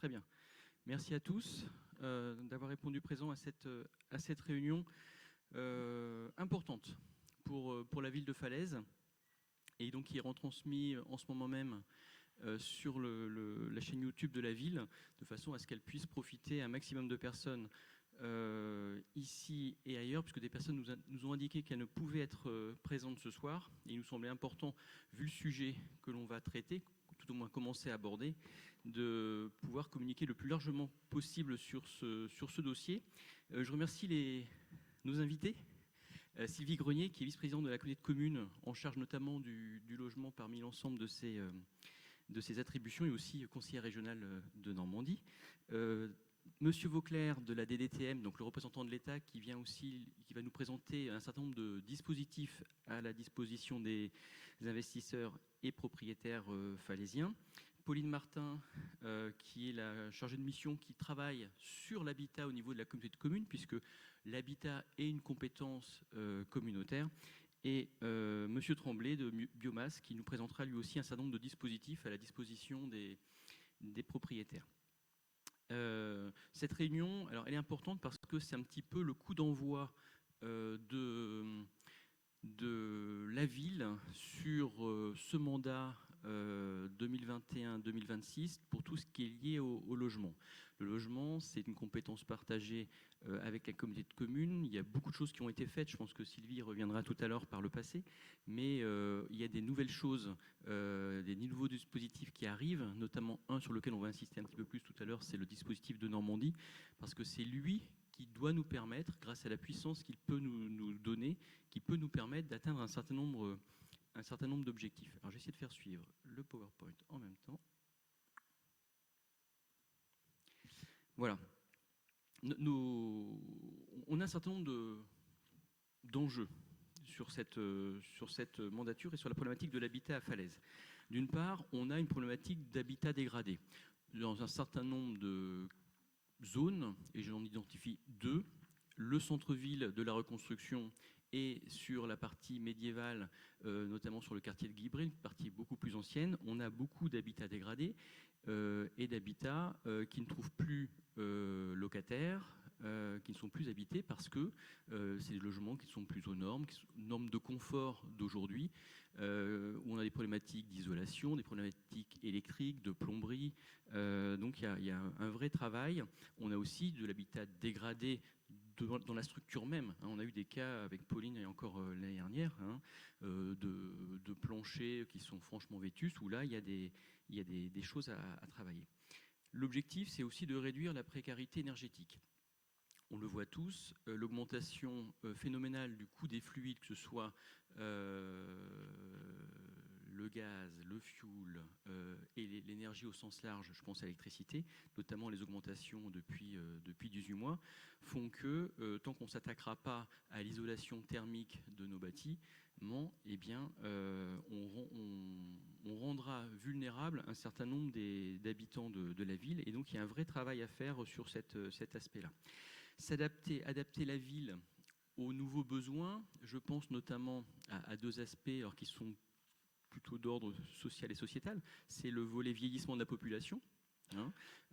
Très bien. Merci à tous d'avoir répondu présent à cette réunion importante pour la ville de Falaise, et donc qui est retransmise en ce moment même sur la chaîne YouTube de la ville, de façon à ce qu'elle puisse profiter à un maximum de personnes ici et ailleurs, puisque des personnes nous ont indiqué qu'elles ne pouvaient être présentes ce soir. Et il nous semblait important, vu le sujet que l'on va traiter, tout au moins commencer à aborder, de pouvoir communiquer le plus largement possible sur ce dossier. Je remercie nos invités. Sylvie Grenier, qui est vice-présidente de la communauté de communes, en charge notamment du logement parmi l'ensemble de ses attributions, et aussi conseillère régionale de Normandie. Monsieur Vauclair de la DDTM, donc le représentant de l'État, qui va nous présenter un certain nombre de dispositifs à la disposition des investisseurs et propriétaires falaisiens. Pauline Martin, qui est la chargée de mission qui travaille sur l'habitat au niveau de la communauté de communes, puisque l'habitat est une compétence communautaire. Et Monsieur Tremblay de Biomasse, qui nous présentera lui aussi un certain nombre de dispositifs à la disposition des propriétaires. Cette réunion, alors, elle est importante parce que c'est un petit peu le coup d'envoi de la ville sur ce mandat 2021-2026 pour tout ce qui est lié au logement. Le logement, c'est une compétence partagée avec la communauté de communes. Il y a beaucoup de choses qui ont été faites. Je pense que Sylvie reviendra tout à l'heure par le passé. Mais il y a des nouvelles choses, des nouveaux dispositifs qui arrivent, notamment un sur lequel on va insister un petit peu plus tout à l'heure, c'est le dispositif de Normandie, parce que c'est lui qui doit nous permettre, grâce à la puissance qu'il peut nous donner, qui peut nous permettre d'atteindre un certain nombre d'objectifs. Alors, je vais essayer de faire suivre le PowerPoint en même temps. Voilà. On a un certain nombre d'enjeux sur cette mandature et sur la problématique de l'habitat à Falaise. D'une part, on a une problématique d'habitat dégradé dans un certain nombre de zones, et j'en identifie deux. Le centre-ville de la reconstruction et sur la partie médiévale, notamment sur le quartier de Guibray, une partie beaucoup plus ancienne, on a beaucoup d'habitats dégradés et d'habitats qui ne trouvent plus locataires, qui ne sont plus habités parce que c'est des logements qui ne sont plus aux normes, normes de confort d'aujourd'hui, où on a des problématiques d'isolation, des problématiques électriques, de plomberie. Donc il y a un vrai travail. On a aussi de l'habitat dégradé dans la structure même. On a eu des cas avec Pauline et encore l'année dernière, de planchers qui sont franchement vétustes, où là il y a des choses à travailler. L'objectif, c'est aussi de réduire la précarité énergétique. On le voit tous, l'augmentation phénoménale du coût des fluides, que ce soit le gaz, le fioul et l'énergie au sens large, je pense à l'électricité, notamment les augmentations depuis 18 mois, font que tant qu'on ne s'attaquera pas à l'isolation thermique de nos bâtiments, eh bien, on rendra vulnérable un certain nombre d'habitants de la ville. Et donc, il y a un vrai travail à faire sur cet aspect-là. Adapter la ville aux nouveaux besoins, je pense notamment à deux aspects alors, qui sont plutôt d'ordre social et sociétal. C'est le volet vieillissement de la population.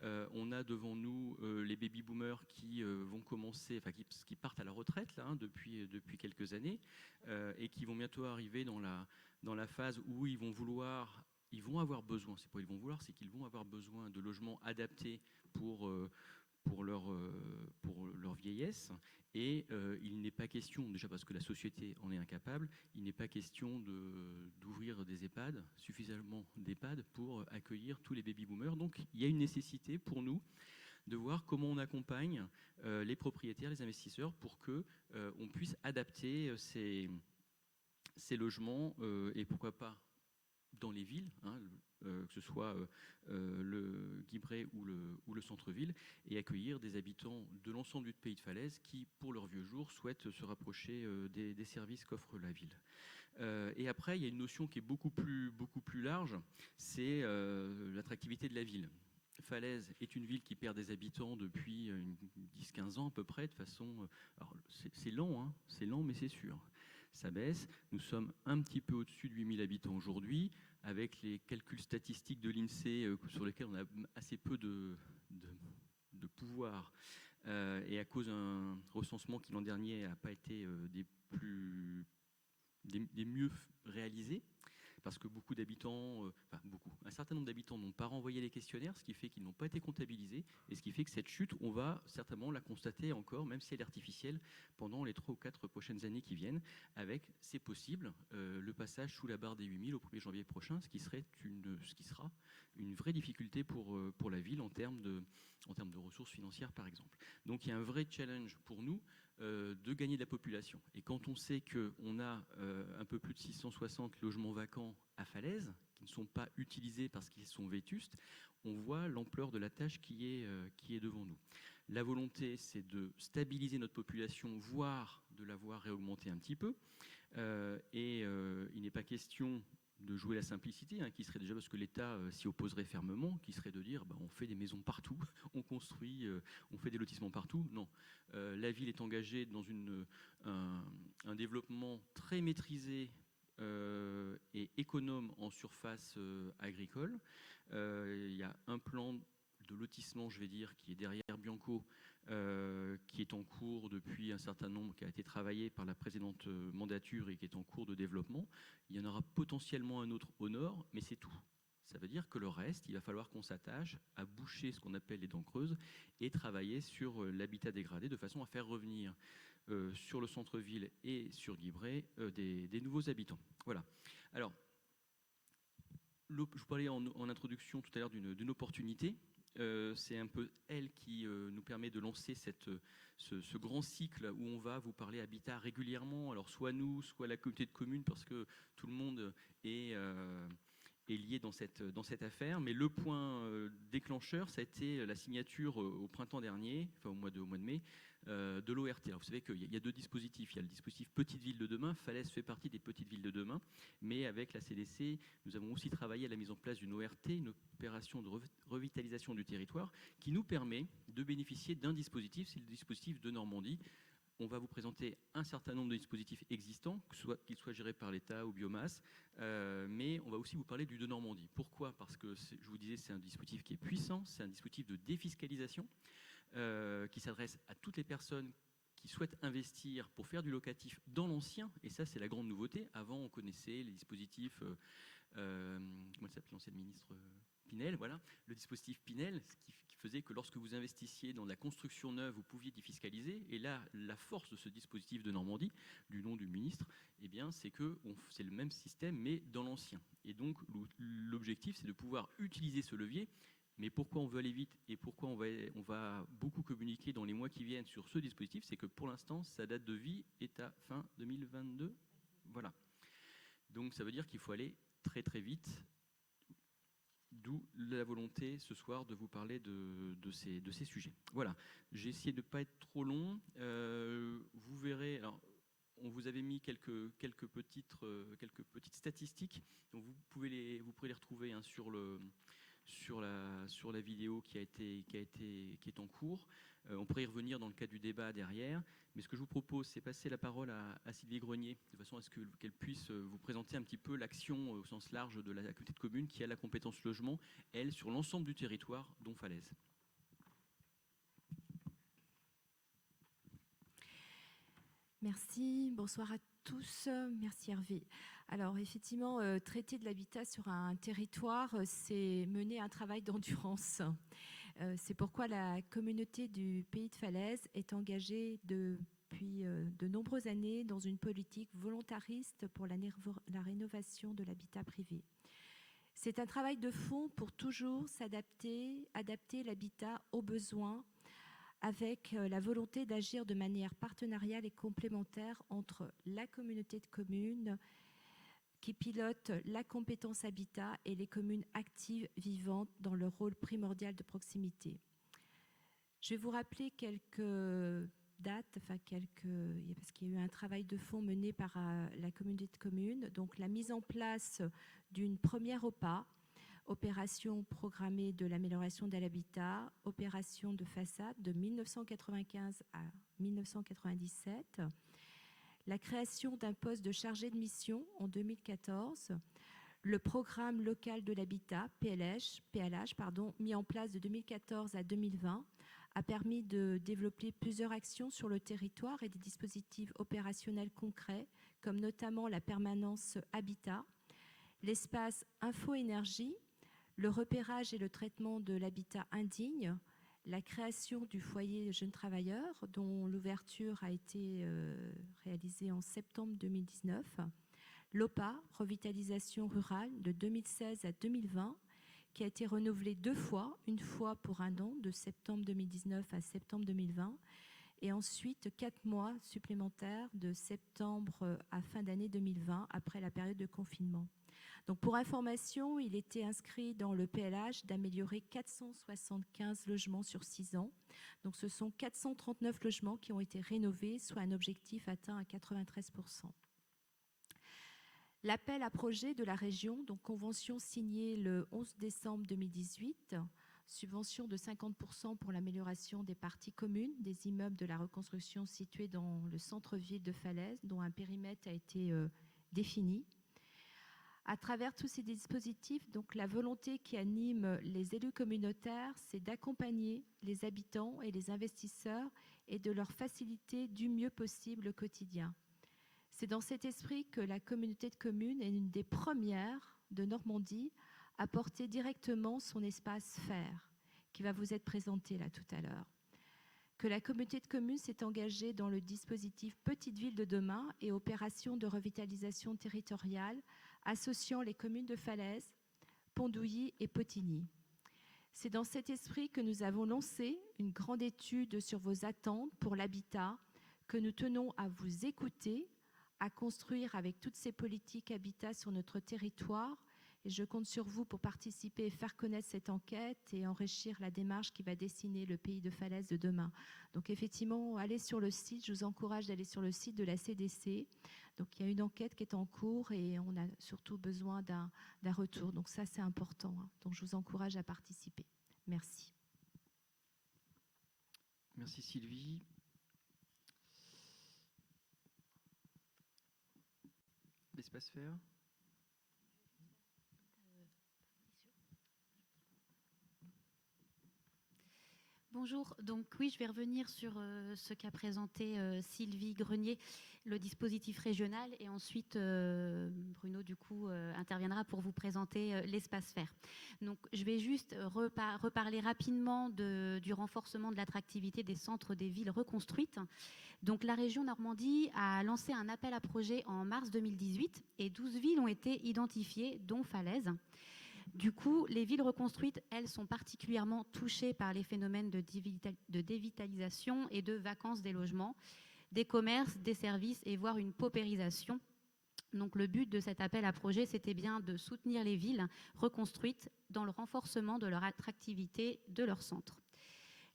On a devant nous les baby-boomers qui vont commencer, qui partent à la retraite là, depuis quelques années et qui vont bientôt arriver dans la phase où ils vont avoir besoin, c'est pas ils vont vouloir, c'est qu'ils vont avoir besoin de logements adaptés pour leur vieillesse. Et il n'est pas question, déjà parce que la société en est incapable, il n'est pas question d'ouvrir des EHPAD, suffisamment d'EHPAD pour accueillir tous les baby-boomers. Donc il y a une nécessité pour nous de voir comment on accompagne les propriétaires, les investisseurs, pour qu'on puisse adapter ces logements, et pourquoi pas dans les villes, que ce soit le Guibray ou le centre-ville, et accueillir des habitants de l'ensemble du pays de Falaise qui, pour leurs vieux jours, souhaitent se rapprocher des services qu'offre la ville. Et après, il y a une notion qui est beaucoup plus large, c'est l'attractivité de la ville. Falaise est une ville qui perd des habitants depuis 10-15 ans à peu près, de façon... Alors, c'est lent, mais c'est sûr. Ça baisse. Nous sommes un petit peu au-dessus de 8000 habitants aujourd'hui. avec les calculs statistiques de l'INSEE sur lesquels on a assez peu de pouvoir, et à cause d'un recensement qui l'an dernier n'a pas été des mieux réalisés, parce que beaucoup d'habitants, un certain nombre d'habitants n'ont pas renvoyé les questionnaires, ce qui fait qu'ils n'ont pas été comptabilisés, et ce qui fait que cette chute, on va certainement la constater encore, même si elle est artificielle, pendant les 3 ou 4 prochaines années qui viennent, avec, c'est possible, le passage sous la barre des 8000 au 1er janvier prochain, ce qui sera une vraie difficulté pour la ville en termes de ressources financières, par exemple. Donc il y a un vrai challenge pour nous de gagner de la population. Et quand on sait qu'on a un peu plus de 660 logements vacants à Falaise, qui ne sont pas utilisés parce qu'ils sont vétustes, on voit l'ampleur de la tâche qui est devant nous. La volonté, c'est de stabiliser notre population, voire de la voir réaugmenter un petit peu. Il n'est pas question de jouer la simplicité, qui serait déjà, parce que l'État s'y opposerait fermement, qui serait de dire on fait des maisons partout, on construit, on fait des lotissements partout. Non, la ville est engagée dans un développement très maîtrisé et économe en surface agricole. Il y a un plan de lotissement, je vais dire, qui est derrière Bianco, qui est en cours depuis un certain nombre, qui a été travaillé par la précédente mandature et qui est en cours de développement. Il y en aura potentiellement un autre au nord, mais c'est tout. Ça veut dire que le reste, il va falloir qu'on s'attache à boucher ce qu'on appelle les dents creuses et travailler sur l'habitat dégradé de façon à faire revenir sur le centre-ville et sur Guibray des nouveaux habitants. Voilà. Alors, je vous parlais en introduction tout à l'heure d'une opportunité. C'est un peu elle qui nous permet de lancer ce grand cycle où on va vous parler habitat régulièrement, alors soit nous, soit la communauté de communes, parce que tout le monde est lié dans cette affaire. Mais le point déclencheur, ça a été la signature au printemps dernier, enfin au mois de mai, de l'ORT. Alors vous savez qu'il y a 2 dispositifs. Il y a le dispositif Petite Ville de demain. Falaise fait partie des Petites Villes de demain. Mais avec la CDC, nous avons aussi travaillé à la mise en place d'une ORT, une opération de revitalisation du territoire, qui nous permet de bénéficier d'un dispositif. C'est le dispositif de Normandie. On va vous présenter un certain nombre de dispositifs existants, qu'ils soient gérés par l'État ou biomasse, mais on va aussi vous parler du de Normandie. Pourquoi ? Parce que, je vous disais, c'est un dispositif qui est puissant, c'est un dispositif de défiscalisation qui s'adresse à toutes les personnes qui souhaitent investir pour faire du locatif dans l'ancien, et ça c'est la grande nouveauté. Avant on connaissait les dispositifs, comment s'appelle l'ancien ministre Pinel, voilà, le dispositif Pinel, ce qui faisait que lorsque vous investissiez dans la construction neuve, vous pouviez défiscaliser. Et là, la force de ce dispositif de Normandie, du nom du ministre, eh bien, c'est que c'est le même système, mais dans l'ancien. Et donc, l'objectif, c'est de pouvoir utiliser ce levier. Mais pourquoi on veut aller vite et pourquoi on va beaucoup communiquer dans les mois qui viennent sur ce dispositif, c'est que pour l'instant, sa date de vie est à fin 2022. Voilà. Donc, ça veut dire qu'il faut aller très très vite. D'où la volonté ce soir de vous parler de ces sujets. Voilà, j'ai essayé de ne pas être trop long. Vous verrez, alors, on vous avait mis quelques petites statistiques, donc vous pourrez les retrouver sur la vidéo qui est en cours. On pourrait y revenir dans le cadre du débat derrière. Mais ce que je vous propose, c'est passer la parole à Sylvie Grenier, de façon à ce qu'elle puisse vous présenter un petit peu l'action au sens large de la communauté de communes qui a la compétence logement, elle, sur l'ensemble du territoire, dont Falaise. Merci, bonsoir à tous. Merci Hervé. Alors effectivement, traiter de l'habitat sur un territoire, c'est mener un travail d'endurance. C'est pourquoi la communauté du Pays de Falaise est engagée depuis de nombreuses années dans une politique volontariste pour la rénovation de l'habitat privé. C'est un travail de fond pour toujours adapter l'habitat aux besoins, avec la volonté d'agir de manière partenariale et complémentaire entre la communauté de communes qui pilote la compétence habitat et les communes actives vivantes dans leur rôle primordial de proximité. Je vais vous rappeler quelques dates, parce qu'il y a eu un travail de fond mené par la communauté de communes. Donc la mise en place d'une première OPA, opération programmée de l'amélioration de l'habitat, opération de façade de 1995 à 1997, la création d'un poste de chargé de mission en 2014, Le programme local de l'habitat, PLH, mis en place de 2014 à 2020, a permis de développer plusieurs actions sur le territoire et des dispositifs opérationnels concrets, comme notamment la permanence habitat, l'espace info-énergie, le repérage et le traitement de l'habitat indigne, la création du foyer de jeunes travailleurs, dont l'ouverture a été réalisée en septembre 2019, l'OPA, revitalisation rurale, de 2016 à 2020, qui a été renouvelée 2 fois, une fois pour 1 an, de septembre 2019 à septembre 2020, et ensuite 4 mois supplémentaires de septembre à fin d'année 2020, après la période de confinement. Donc pour information, il était inscrit dans le PLH d'améliorer 475 logements sur 6 ans. Donc ce sont 439 logements qui ont été rénovés, soit un objectif atteint à 93%. L'appel à projet de la région, donc convention signée le 11 décembre 2018, subvention de 50% pour l'amélioration des parties communes des immeubles de la reconstruction situés dans le centre-ville de Falaise, dont un périmètre a été défini. À travers tous ces dispositifs, donc, la volonté qui anime les élus communautaires, c'est d'accompagner les habitants et les investisseurs et de leur faciliter du mieux possible le quotidien. C'est dans cet esprit que la communauté de communes est une des premières de Normandie à porter directement son espace FAIR, qui va vous être présenté là tout à l'heure. Que la communauté de communes s'est engagée dans le dispositif Petite Ville de demain et opération de revitalisation territoriale associant les communes de Falaise, Pondouilly et Potigny. C'est dans cet esprit que nous avons lancé une grande étude sur vos attentes pour l'habitat, que nous tenons à vous écouter, à construire avec toutes ces politiques habitat sur notre territoire. Et je compte sur vous pour participer et faire connaître cette enquête et enrichir la démarche qui va dessiner le pays de Falaise de demain. Donc effectivement, allez sur le site, je vous encourage d'aller sur le site de la CDC. Donc il y a une enquête qui est en cours et on a surtout besoin d'un retour. Donc ça, c'est important. Donc je vous encourage à participer. Merci. Merci Sylvie. L'espace FAIR. Bonjour, donc oui, je vais revenir sur ce qu'a présenté Sylvie Grenier, le dispositif régional, et ensuite Bruno du coup interviendra pour vous présenter l'espace FAIR. Donc je vais juste reparler rapidement du renforcement de l'attractivité des centres des villes reconstruites. Donc la région Normandie a lancé un appel à projet en mars 2018 et 12 villes ont été identifiées, dont Falaise. Du coup, les villes reconstruites, elles, sont particulièrement touchées par les phénomènes de dévitalisation et de vacance des logements, des commerces, des services et voire une paupérisation. Donc le but de cet appel à projet, c'était bien de soutenir les villes reconstruites dans le renforcement de leur attractivité de leur centre.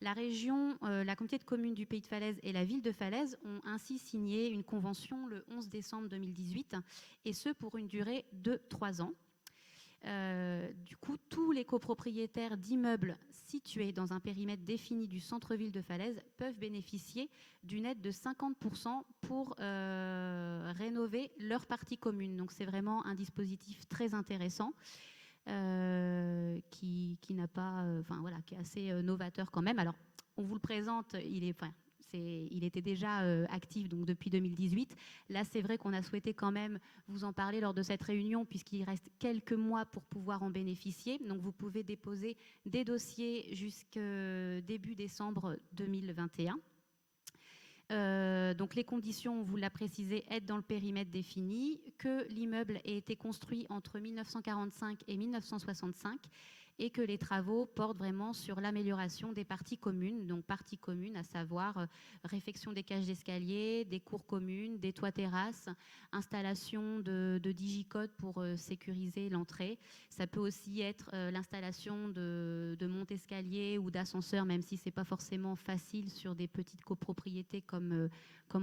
La région, la communauté de communes du Pays de Falaise et la ville de Falaise ont ainsi signé une convention le 11 décembre 2018, et ce pour une durée de 3 ans. Du coup, tous les copropriétaires d'immeubles situés dans un périmètre défini du centre-ville de Falaise peuvent bénéficier d'une aide de 50% pour rénover leur partie commune. Donc c'est vraiment un dispositif très intéressant qui n'a pas, qui est assez novateur quand même. Alors on vous le présente, il était déjà actif donc depuis 2018. Là, c'est vrai qu'on a souhaité quand même vous en parler lors de cette réunion puisqu'il reste quelques mois pour pouvoir en bénéficier. Donc, vous pouvez déposer des dossiers jusqu'au début décembre 2021. Donc, les conditions, on vous l'a précisé, être dans le périmètre défini, que l'immeuble ait été construit entre 1945 et 1965 et que les travaux portent vraiment sur l'amélioration des parties communes. Donc parties communes, à savoir réfection des cages d'escalier, des cours communes, des toits terrasses, installation de digicodes pour sécuriser l'entrée. Ça peut aussi être l'installation de monte-escalier ou d'ascenseurs, même si ce n'est pas forcément facile sur des petites copropriétés comme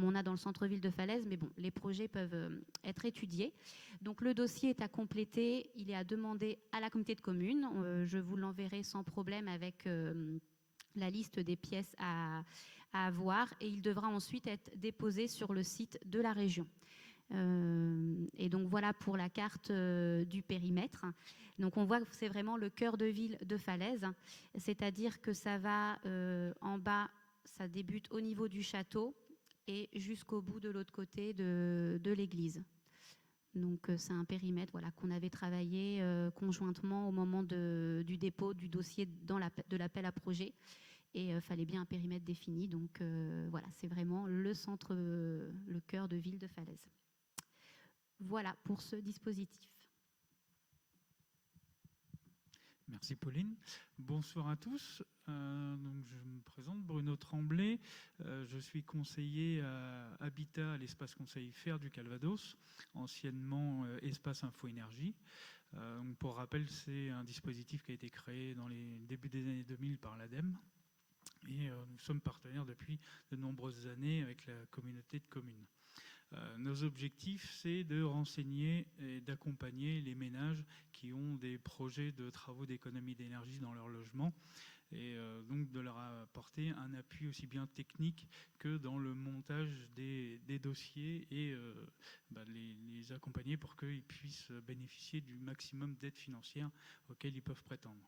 on a dans le centre-ville de Falaise, mais bon, les projets peuvent être étudiés. Donc le dossier est à compléter, il est à demander à la communauté de communes. Je vous l'enverrai sans problème avec la liste des pièces à avoir, et il devra ensuite être déposé sur le site de la région. Et donc voilà pour la carte du périmètre. Donc on voit que c'est vraiment le cœur de ville de Falaise, c'est-à-dire que ça va en bas, ça débute au niveau du château et jusqu'au bout de l'autre côté de l'église. Donc c'est un périmètre voilà, qu'on avait travaillé conjointement au moment du dépôt du dossier de l'appel à projet. Et il fallait bien un périmètre défini. Donc voilà, c'est vraiment le centre, le cœur de ville de Falaise. Voilà pour ce dispositif. Merci Pauline. Bonsoir à tous. Donc je me présente, Bruno Tremblay. Je suis conseiller à Habitat à l'espace Conseil Fer du Calvados, anciennement Espace Info Énergie. Pour rappel, c'est un dispositif qui a été créé dans les débuts des années 2000 par l'ADEME. Et nous sommes partenaires depuis de nombreuses années avec la communauté de communes. Nos objectifs, c'est de renseigner et d'accompagner les ménages qui ont des projets de travaux d'économie d'énergie dans leur logement et donc de leur apporter un appui aussi bien technique que dans le montage des dossiers et les accompagner pour qu'ils puissent bénéficier du maximum d'aide financière auxquelles ils peuvent prétendre.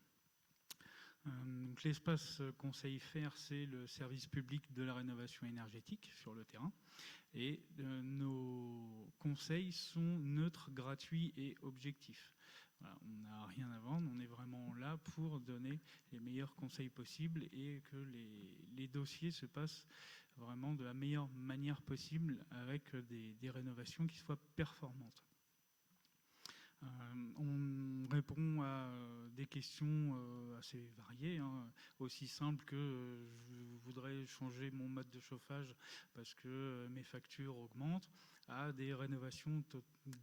Donc l'espace Conseil Fer, c'est le service public de la rénovation énergétique sur le terrain. Et nos conseils sont neutres, gratuits et objectifs. Voilà, on n'a rien à vendre, on est vraiment là pour donner les meilleurs conseils possibles et que les dossiers se passent vraiment de la meilleure manière possible avec des rénovations qui soient performantes. On répond à des questions assez variées, hein, aussi simples que je voudrais changer mon mode de chauffage parce que mes factures augmentent, à des rénovations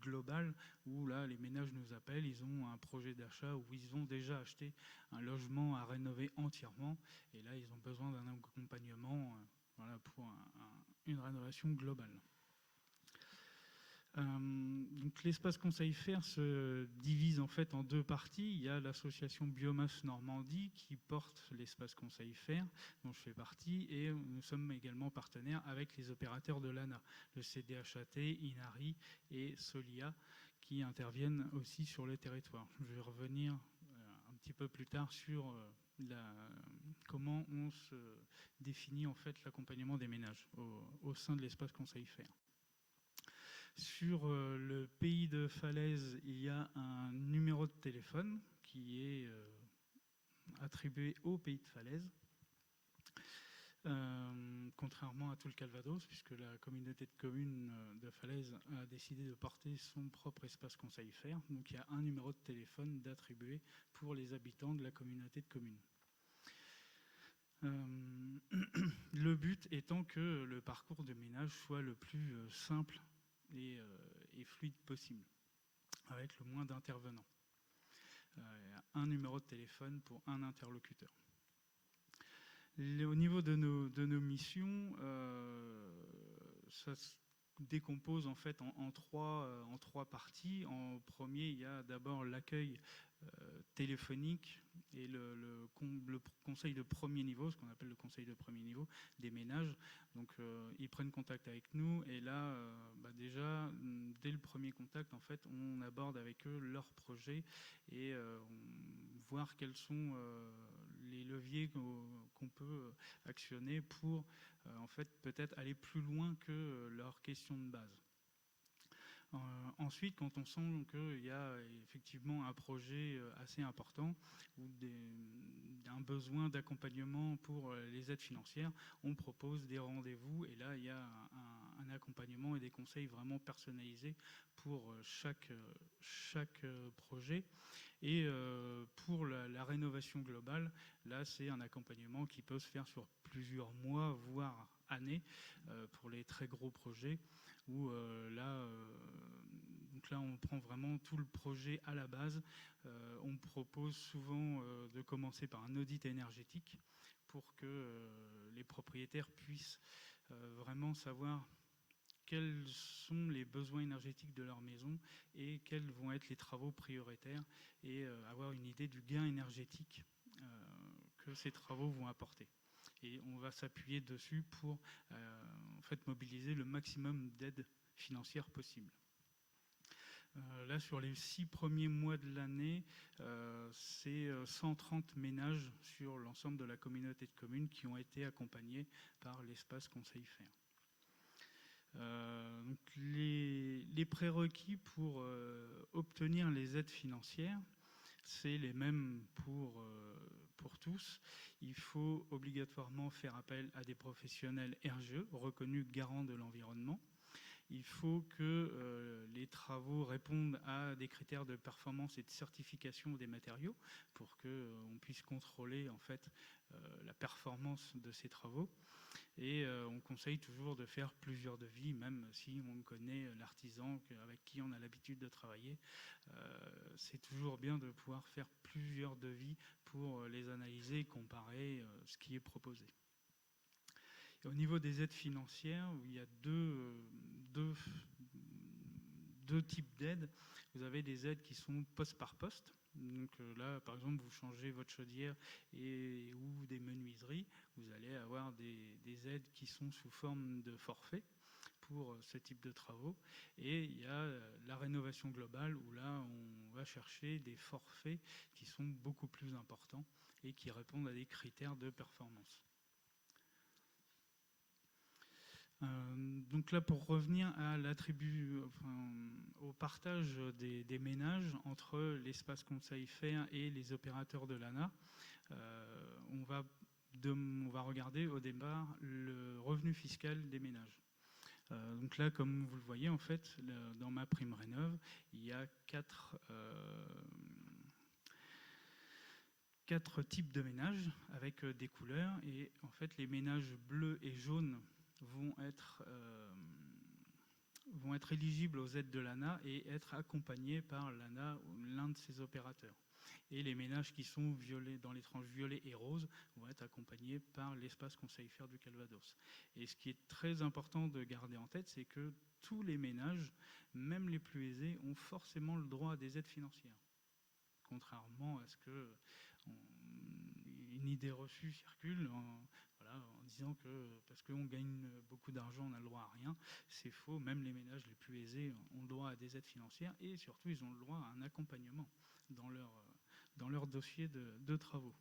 globales où là les ménages nous appellent, ils ont un projet d'achat où ils ont déjà acheté un logement à rénover entièrement et là ils ont besoin d'un accompagnement voilà, pour une rénovation globale. Donc l'espace Conseil Fer se divise en fait en deux parties. Il y a l'association Biomasse Normandie qui porte l'espace Conseil Fer, dont je fais partie, et nous sommes également partenaires avec les opérateurs de l'ANA, le CDHAT, Inari et Solia, qui interviennent aussi sur le territoire. Je vais revenir un petit peu plus tard sur comment on se définit en fait l'accompagnement des ménages au sein de l'espace Conseil Fer. Sur le pays de Falaise, il y a un numéro de téléphone qui est attribué au pays de Falaise, contrairement à tout le Calvados, puisque la communauté de communes de Falaise a décidé de porter son propre espace Conseil Fer. Donc il y a un numéro de téléphone d'attribué pour les habitants de la communauté de communes. Le but étant que le parcours de ménage soit le plus simple et fluide possible, avec le moins d'intervenants. Un numéro de téléphone pour un interlocuteur. Au niveau de nos missions, ça se décompose en fait en trois parties. En premier, il y a d'abord l'accueil téléphonique et le conseil de premier niveau, ce qu'on appelle le conseil de premier niveau des ménages. Donc ils prennent contact avec nous et là déjà dès le premier contact en fait on aborde avec eux leurs projets et voir quels sont les leviers qu'on peut actionner pour en fait peut-être aller plus loin que leurs questions de base. Ensuite, quand on sent qu'il y a effectivement un projet assez important ou un besoin d'accompagnement pour les aides financières, on propose des rendez-vous et là, il y a un accompagnement et des conseils vraiment personnalisés pour chaque projet. Et pour la rénovation globale, là, c'est un accompagnement qui peut se faire sur plusieurs mois, voire années, pour les très gros projets, où donc là, on prend vraiment tout le projet à la base. On propose souvent de commencer par un audit énergétique pour que les propriétaires puissent vraiment savoir quels sont les besoins énergétiques de leur maison et quels vont être les travaux prioritaires et avoir une idée du gain énergétique que ces travaux vont apporter. Et on va s'appuyer dessus pour en fait, mobiliser le maximum d'aide financière possible. Là, sur les 6 premiers mois de l'année, c'est 130 ménages sur l'ensemble de la communauté de communes qui ont été accompagnés par l'espace Conseil Faire. Donc les prérequis pour obtenir les aides financières, c'est les mêmes pour tous. Il faut obligatoirement faire appel à des professionnels RGE, reconnus garants de l'environnement. Il faut que les travaux répondent à des critères de performance et de certification des matériaux pour qu'on puisse contrôler en fait la performance de ces travaux. Et on conseille toujours de faire plusieurs devis, même si on connaît l'artisan avec qui on a l'habitude de travailler. C'est toujours bien de pouvoir faire plusieurs devis pour les analyser et comparer ce qui est proposé. Et au niveau des aides financières, il y a deux types d'aides. Vous avez des aides qui sont poste par poste. Donc là, par exemple, vous changez votre chaudière ou des menuiseries, vous allez avoir des aides qui sont sous forme de forfait pour ce type de travaux. Et il y a la rénovation globale où là, on va chercher des forfaits qui sont beaucoup plus importants et qui répondent à des critères de performance. Donc là, pour revenir à au partage des ménages entre l'espace Conseil Faire et les opérateurs de l'ANA, on va regarder au départ le revenu fiscal des ménages. Donc là, comme vous le voyez, en fait, dans MaPrimeRénov', il y a quatre types de ménages avec des couleurs. Et en fait, les ménages bleus et jaunes vont être éligibles aux aides de l'ANA et être accompagnés par l'ANA ou l'un de ses opérateurs. Et les ménages qui sont dans les tranches violet et rose vont être accompagnés par l'espace Conseil Faire du Calvados. Et ce qui est très important de garder en tête, c'est que tous les ménages, même les plus aisés, ont forcément le droit à des aides financières. Contrairement à ce que une idée reçue circule en disant que parce qu'on gagne beaucoup d'argent, on a le droit à rien. C'est faux. Même les ménages les plus aisés ont le droit à des aides financières et surtout, ils ont le droit à un accompagnement dans leur dossier de travaux.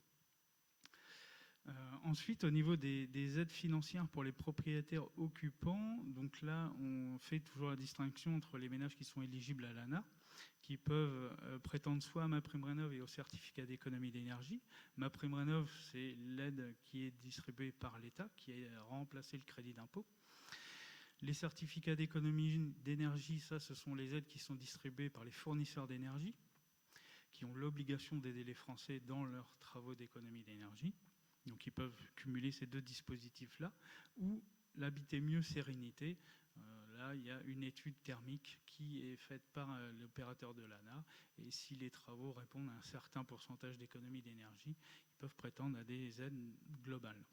Ensuite, au niveau des aides financières pour les propriétaires occupants, donc là, on fait toujours la distinction entre les ménages qui sont éligibles à l'ANA, qui peuvent prétendre soit à MaPrimeRénov' et au certificat d'économie d'énergie. MaPrimeRénov', c'est l'aide qui est distribuée par l'État, qui a remplacé le crédit d'impôt. Les certificats d'économie d'énergie, ça, ce sont les aides qui sont distribuées par les fournisseurs d'énergie, qui ont l'obligation d'aider les Français dans leurs travaux d'économie d'énergie. Donc ils peuvent cumuler ces deux dispositifs-là, ou l'habiter mieux sérénité. Là, il y a une étude thermique qui est faite par l'opérateur de l'ANA, et si les travaux répondent à un certain pourcentage d'économie d'énergie, ils peuvent prétendre à des aides globales.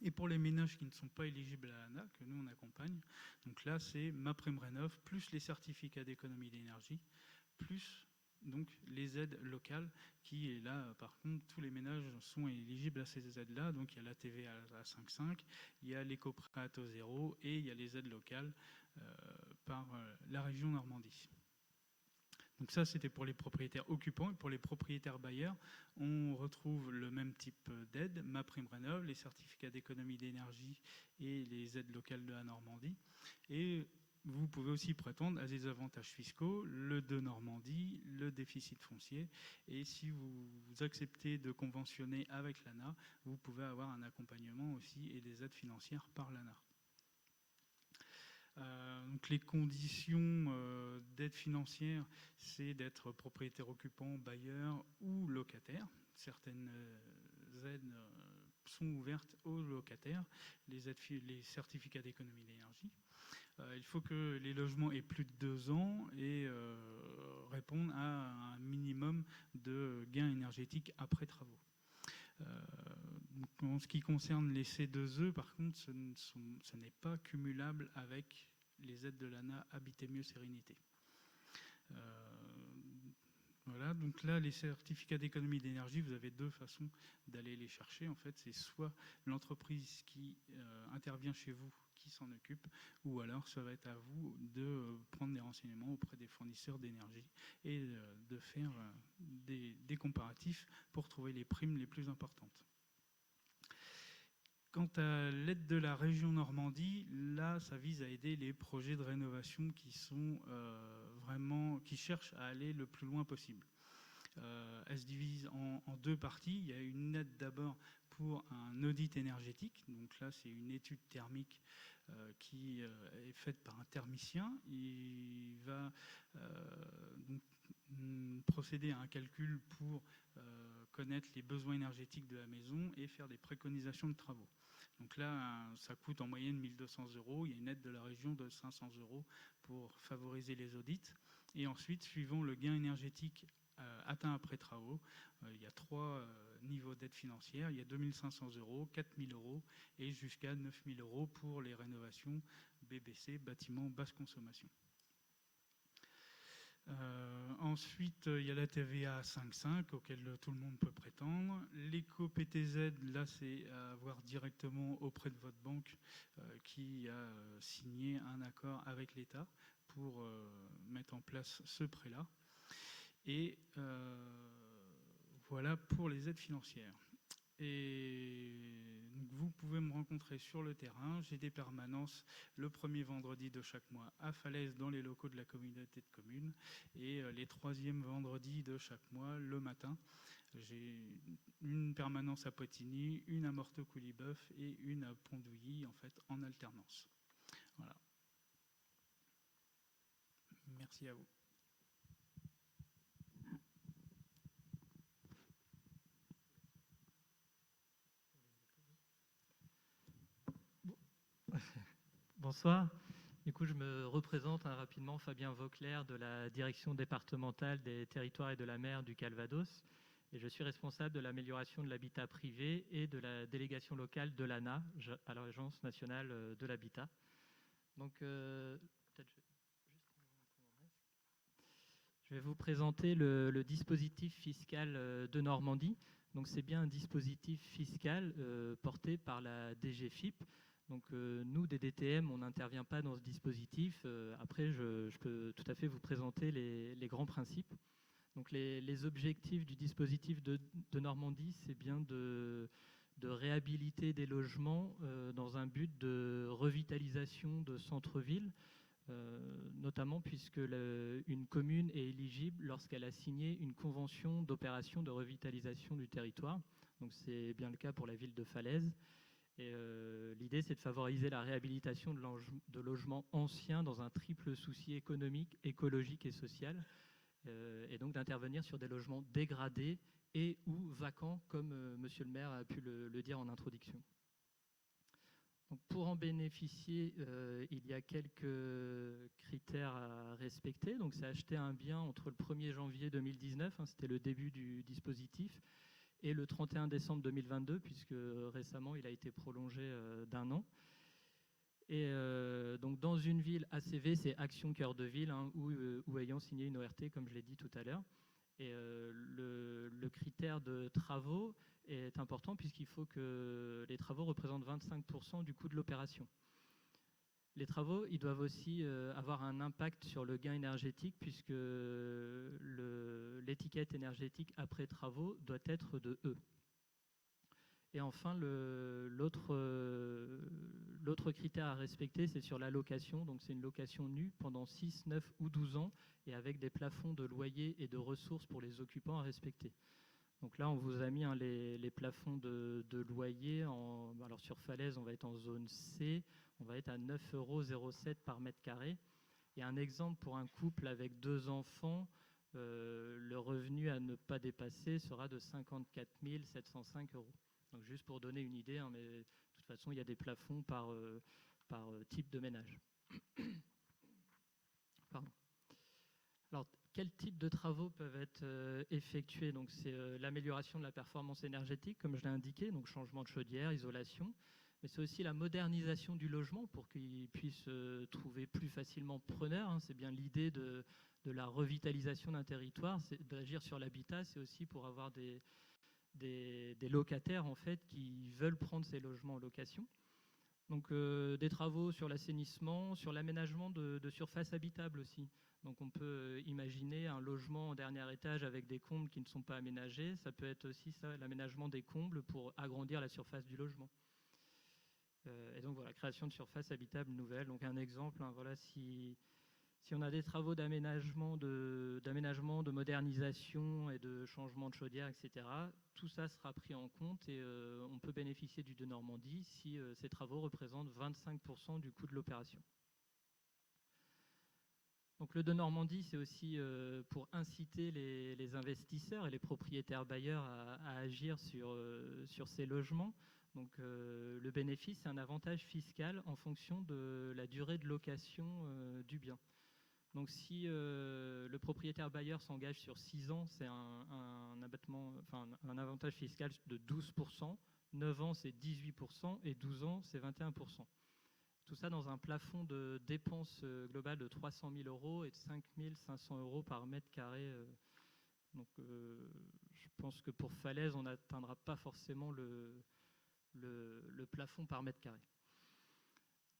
Et pour les ménages qui ne sont pas éligibles à l'ANA, que nous on accompagne, donc là c'est MaPrimeRénov' plus les certificats d'économie d'énergie, plus donc les aides locales, qui est là, par contre, tous les ménages sont éligibles à ces aides-là. Donc il y a la TVA à 5,5, il y a l'éco-prêt à taux zéro et il y a les aides locales par la région Normandie. Donc ça, c'était pour les propriétaires occupants. Et pour les propriétaires bailleurs, on retrouve le même type d'aide, MaPrimeRénov', les certificats d'économie d'énergie et les aides locales de la Normandie. Et vous pouvez aussi prétendre à des avantages fiscaux, le de Normandie, le déficit foncier. Et si vous acceptez de conventionner avec l'ANA, vous pouvez avoir un accompagnement aussi et des aides financières par l'ANA. Donc les conditions d'aide financière, c'est d'être propriétaire occupant, bailleur ou locataire. Certaines aides sont ouvertes aux locataires, les certificats d'économie d'énergie. Il faut que les logements aient plus de 2 ans et répondent à un minimum de gains énergétiques après travaux. En ce qui concerne les C2E, par contre, ce n'est pas cumulable avec les aides de l'ANA Habiter mieux sérénité. Voilà, donc là, les certificats d'économie d'énergie, vous avez deux façons d'aller les chercher. En fait, c'est soit l'entreprise qui intervient chez vous qui s'en occupe, ou alors ça va être à vous de prendre des renseignements auprès des fournisseurs d'énergie et de faire des comparatifs pour trouver les primes les plus importantes. Quant à l'aide de la région Normandie, là, ça vise à aider les projets de rénovation qui sont qui cherchent à aller le plus loin possible. Elle se divise en deux parties. Il y a une aide d'abord pour un audit énergétique. Donc là, c'est une étude thermique qui est faite par un thermicien. Il va donc, procéder à un calcul pour connaître les besoins énergétiques de la maison et faire des préconisations de travaux. Donc là, ça coûte en moyenne 1 200 €. Il y a une aide de la région de 500 € pour favoriser les audits. Et ensuite, suivant le gain énergétique atteint après travaux, il y a trois niveaux d'aide financière. Il y a 2 500 €, 4 000 € et jusqu'à 9 000 € pour les rénovations BBC, bâtiments basse consommation. Ensuite, il y a la TVA à 5,5 auquel tout le monde peut prétendre. L'éco-PTZ, là, c'est à voir directement auprès de votre banque qui a signé un accord avec l'État pour mettre en place ce prêt-là. Et voilà pour les aides financières. Et donc vous pouvez me rencontrer sur le terrain. J'ai des permanences le premier vendredi de chaque mois à Falaise dans les locaux de la communauté de communes et les troisièmes vendredis de chaque mois le matin. J'ai une permanence à Potigny, une à Morteau-Couliboeuf et une à Pondouilly en fait en alternance. Voilà. Merci à vous. Bonsoir. Du coup, je me représente rapidement, Fabien Vauclair de la direction départementale des territoires et de la mer du Calvados. Et je suis responsable de l'amélioration de l'habitat privé et de la délégation locale de l'ANA, à l'Agence nationale de l'habitat. Donc, je vais vous présenter le dispositif fiscal de Normandie. Donc, c'est bien un dispositif fiscal porté par la DGFiP. Donc nous, des DTM, on n'intervient pas dans ce dispositif. Après, je peux tout à fait vous présenter les grands principes. Donc les objectifs du dispositif de Normandie, c'est bien de réhabiliter des logements dans un but de revitalisation de centre-ville, notamment puisque une commune est éligible lorsqu'elle a signé une convention d'opération de revitalisation du territoire. Donc c'est bien le cas pour la ville de Falaise. Et l'idée, c'est de favoriser la réhabilitation de logements anciens dans un triple souci économique, écologique et social, et donc d'intervenir sur des logements dégradés et ou vacants, comme Monsieur le maire a pu le dire en introduction. Donc pour en bénéficier, il y a quelques critères à respecter. Donc c'est acheter un bien entre le 1er janvier 2019, c'était le début du dispositif, et le 31 décembre 2022, puisque récemment, il a été prolongé d'1 an. Et donc, dans une ville ACV, c'est Action Cœur de Ville, ou ayant signé une ORT, comme je l'ai dit tout à l'heure. Et le critère de travaux est important, puisqu'il faut que les travaux représentent 25% du coût de l'opération. Les travaux, ils doivent aussi avoir un impact sur le gain énergétique, puisque l'étiquette énergétique après travaux doit être de E. Et enfin, l'autre critère à respecter, c'est sur la location. Donc c'est une location nue pendant 6, 9 ou 12 ans, et avec des plafonds de loyer et de ressources pour les occupants à respecter. Donc là, on vous a mis les plafonds de loyer. Alors sur Falaise, on va être en zone C. On va être à 9,07 € par mètre carré. Et un exemple pour un couple avec 2 enfants, le revenu à ne pas dépasser sera de 54 705 €. Donc juste pour donner une idée, mais de toute façon, il y a des plafonds par type de ménage. Pardon. Alors, quels types de travaux peuvent être effectués? Donc, c'est l'amélioration de la performance énergétique, comme je l'ai indiqué, donc changement de chaudière, isolation, mais c'est aussi la modernisation du logement pour qu'il puisse trouver plus facilement preneur, hein. C'est bien l'idée de la revitalisation d'un territoire, c'est d'agir sur l'habitat, c'est aussi pour avoir des locataires en fait qui veulent prendre ces logements en location. Donc des travaux sur l'assainissement, sur l'aménagement de surfaces habitables aussi. Donc on peut imaginer un logement en dernier étage avec des combles qui ne sont pas aménagés. Ça peut être aussi ça, l'aménagement des combles pour agrandir la surface du logement. Et donc voilà, création de surfaces habitables nouvelles. Donc un exemple, hein, voilà, si on a des travaux d'aménagement, de modernisation et de changement de chaudière, etc., tout ça sera pris en compte et on peut bénéficier du Denormandie si ces travaux représentent 25% du coût de l'opération. Donc le Denormandie, c'est aussi pour inciter les investisseurs et les propriétaires bailleurs à agir sur ces logements. Donc le bénéfice, c'est un avantage fiscal en fonction de la durée de location du bien. Donc si le propriétaire bailleur s'engage sur 6 ans, c'est un avantage fiscal de 12%, 9 ans c'est 18% et 12 ans c'est 21%. Tout ça dans un plafond de dépenses globales de 300 000 € et de 5 500 € par mètre carré. Donc je pense que pour Falaise, on n'atteindra pas forcément le plafond par mètre carré.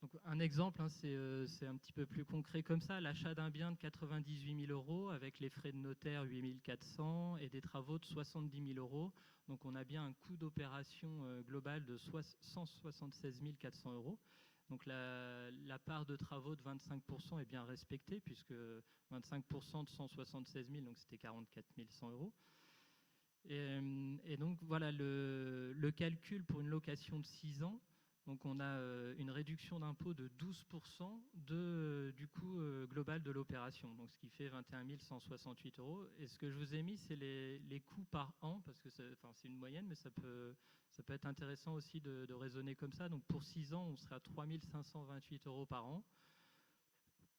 Donc, un exemple, hein, c'est un petit peu plus concret comme ça, l'achat d'un bien de 98 000 € avec les frais de notaire 8 400 et des travaux de 70 000 €. Donc on a bien un coût d'opération global de 176 400 €. Donc la part de travaux de 25% est bien respectée puisque 25% de 176 000, donc c'était 44 100 €. Et donc voilà le calcul pour une location de 6 ans. Donc on a une réduction d'impôt de 12% du coût global de l'opération, donc ce qui fait 21 168 €. Et ce que je vous ai mis, c'est les coûts par an, parce que c'est une moyenne, mais ça peut être intéressant aussi de raisonner comme ça. Donc pour 6 ans, on serait à 3 528 € par an.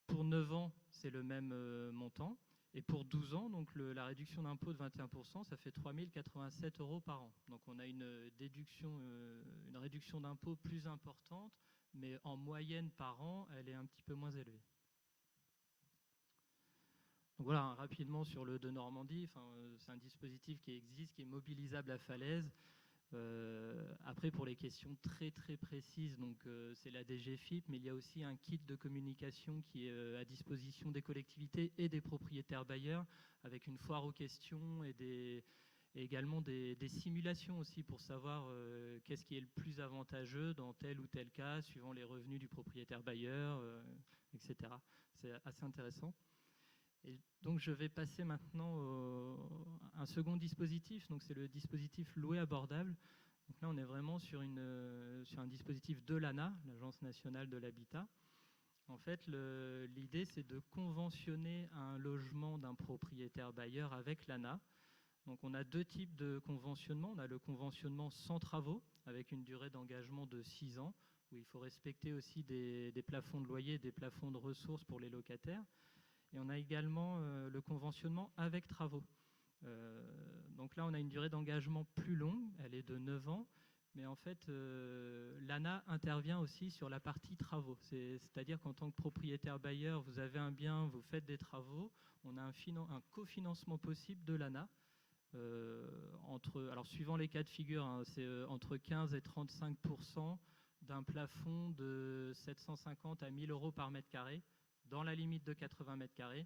Pour 9 ans, c'est le même montant. Et pour 12 ans, donc la réduction d'impôt de 21%, ça fait 3 087 € par an. Donc on a une réduction d'impôt plus importante, mais en moyenne par an, elle est un petit peu moins élevée. Donc voilà, rapidement sur le Denormandie, c'est un dispositif qui existe, qui est mobilisable à Falaise. Après, pour les questions très très précises, c'est la DGFiP, mais il y a aussi un kit de communication qui est à disposition des collectivités et des propriétaires bailleurs, avec une foire aux questions et également des simulations aussi pour savoir qu'est-ce qui est le plus avantageux dans tel ou tel cas, suivant les revenus du propriétaire bailleur, etc. C'est assez intéressant. Et donc je vais passer maintenant à un second dispositif, donc c'est le dispositif loué abordable. Donc là on est vraiment sur un dispositif de l'ANA, l'Agence nationale de l'habitat. En fait l'idée c'est de conventionner un logement d'un propriétaire bailleur avec l'ANA. Donc on a deux types de conventionnement. On a le conventionnement sans travaux, avec une durée d'engagement de 6 ans, où il faut respecter aussi des plafonds de loyer, des plafonds de ressources pour les locataires. Et on a également le conventionnement avec travaux. Donc là, on a une durée d'engagement plus longue, elle est de 9 ans, mais en fait, l'ANA intervient aussi sur la partie travaux. C'est-à-dire qu'en tant que propriétaire bailleur, vous avez un bien, vous faites des travaux, on a un cofinancement possible de l'ANA. Alors suivant les cas de figure, hein, c'est entre 15 et 35% d'un plafond de 750 à 1 000 € par mètre carré, dans la limite de 80 mètres carrés,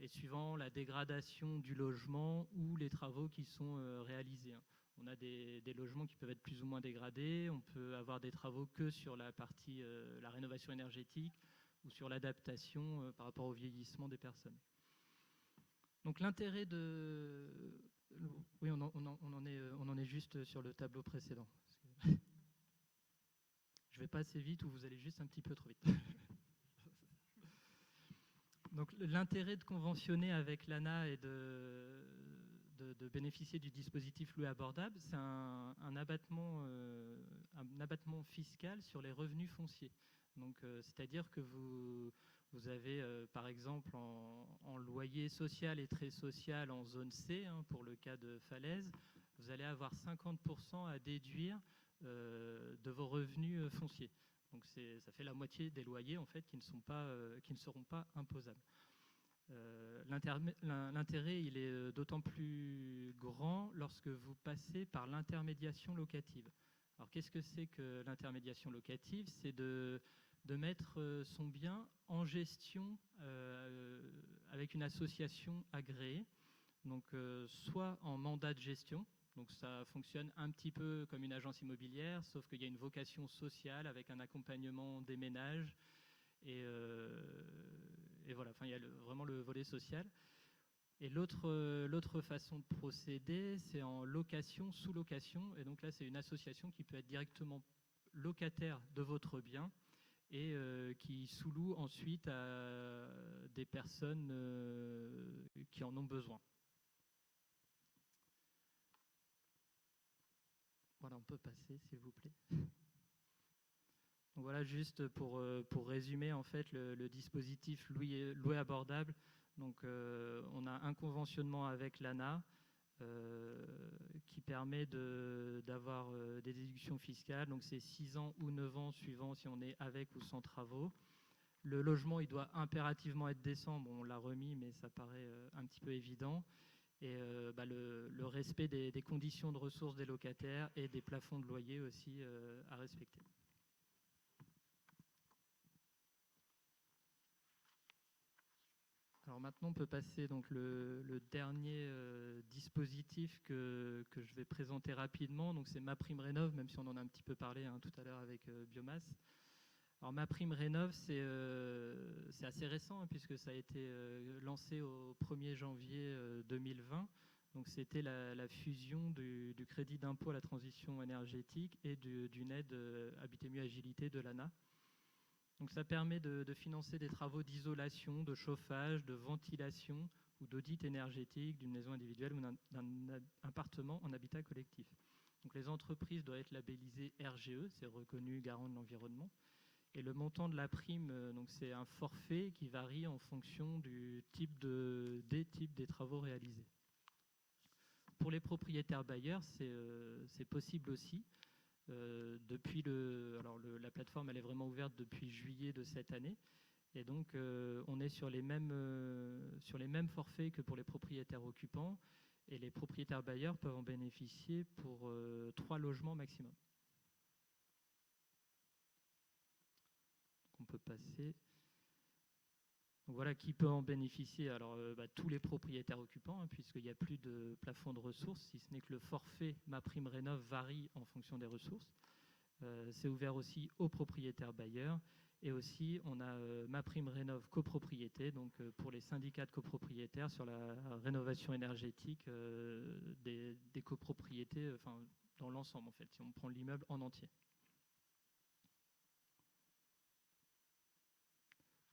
et suivant la dégradation du logement ou les travaux qui sont réalisés. On a des logements qui peuvent être plus ou moins dégradés, on peut avoir des travaux que sur la partie, la rénovation énergétique ou sur l'adaptation par rapport au vieillissement des personnes. Donc l'intérêt de... Oui, on en est juste sur le tableau précédent. Je ne vais pas assez vite ou vous allez juste un petit peu trop vite. Donc l'intérêt de conventionner avec l'ANA et de bénéficier du dispositif loué abordable, c'est un abattement fiscal sur les revenus fonciers. Donc c'est-à-dire que vous avez par exemple en loyer social et très social en zone C, hein, pour le cas de Falaise, vous allez avoir 50% à déduire de vos revenus fonciers. Donc ça fait la moitié des loyers en fait qui ne seront pas imposables. L'intérêt, il est d'autant plus grand lorsque vous passez par l'intermédiation locative. Alors qu'est-ce que c'est que l'intermédiation locative? C'est de mettre son bien en gestion avec une association agréée, donc soit en mandat de gestion. Donc ça fonctionne un petit peu comme une agence immobilière, sauf qu'il y a une vocation sociale avec un accompagnement des ménages. Et voilà, enfin, il y a vraiment le volet social. Et l'autre façon de procéder, c'est en location, sous-location. Et donc là, c'est une association qui peut être directement locataire de votre bien et qui sous-loue ensuite à des personnes qui en ont besoin. Voilà, on peut passer, s'il vous plaît. Donc voilà, juste pour résumer en fait le dispositif loué abordable. Donc on a un conventionnement avec l'ANA qui permet d'avoir des déductions fiscales. Donc c'est 6 ans ou 9 ans suivant si on est avec ou sans travaux. Le logement, il doit impérativement être décent. Bon, on l'a remis, mais ça paraît un petit peu évident. Et le respect des conditions de ressources des locataires et des plafonds de loyer aussi à respecter. Alors maintenant, on peut passer donc le dernier dispositif que je vais présenter rapidement. Donc c'est MaPrimeRénov', même si on en a un petit peu parlé tout à l'heure avec Biomasse. Alors MaPrimeRénov', c'est assez récent puisque ça a été lancé au 1er janvier 2020. Donc c'était la fusion du crédit d'impôt à la transition énergétique et d'une aide Habiter Mieux Agilité de l'ANA. Donc ça permet de financer des travaux d'isolation, de chauffage, de ventilation ou d'audit énergétique d'une maison individuelle ou d'un appartement en habitat collectif. Donc les entreprises doivent être labellisées RGE, c'est reconnu garant de l'environnement. Et le montant de la prime, donc c'est un forfait qui varie en fonction des types des travaux réalisés. Pour les propriétaires bailleurs, c'est possible aussi. La plateforme elle est vraiment ouverte depuis juillet de cette année. Et donc on est sur les mêmes forfaits que pour les propriétaires occupants. Et les propriétaires bailleurs peuvent en bénéficier pour 3 logements maximum. On peut passer. Donc voilà qui peut en bénéficier. Alors tous les propriétaires occupants, puisqu'il n'y a plus de plafond de ressources, si ce n'est que le forfait MaPrimeRénov' varie en fonction des ressources. C'est ouvert aussi aux propriétaires bailleurs. Et aussi, on a MaPrimeRénov' copropriété, donc pour les syndicats de copropriétaires sur la rénovation énergétique des copropriétés, dans l'ensemble en fait, si on prend l'immeuble en entier.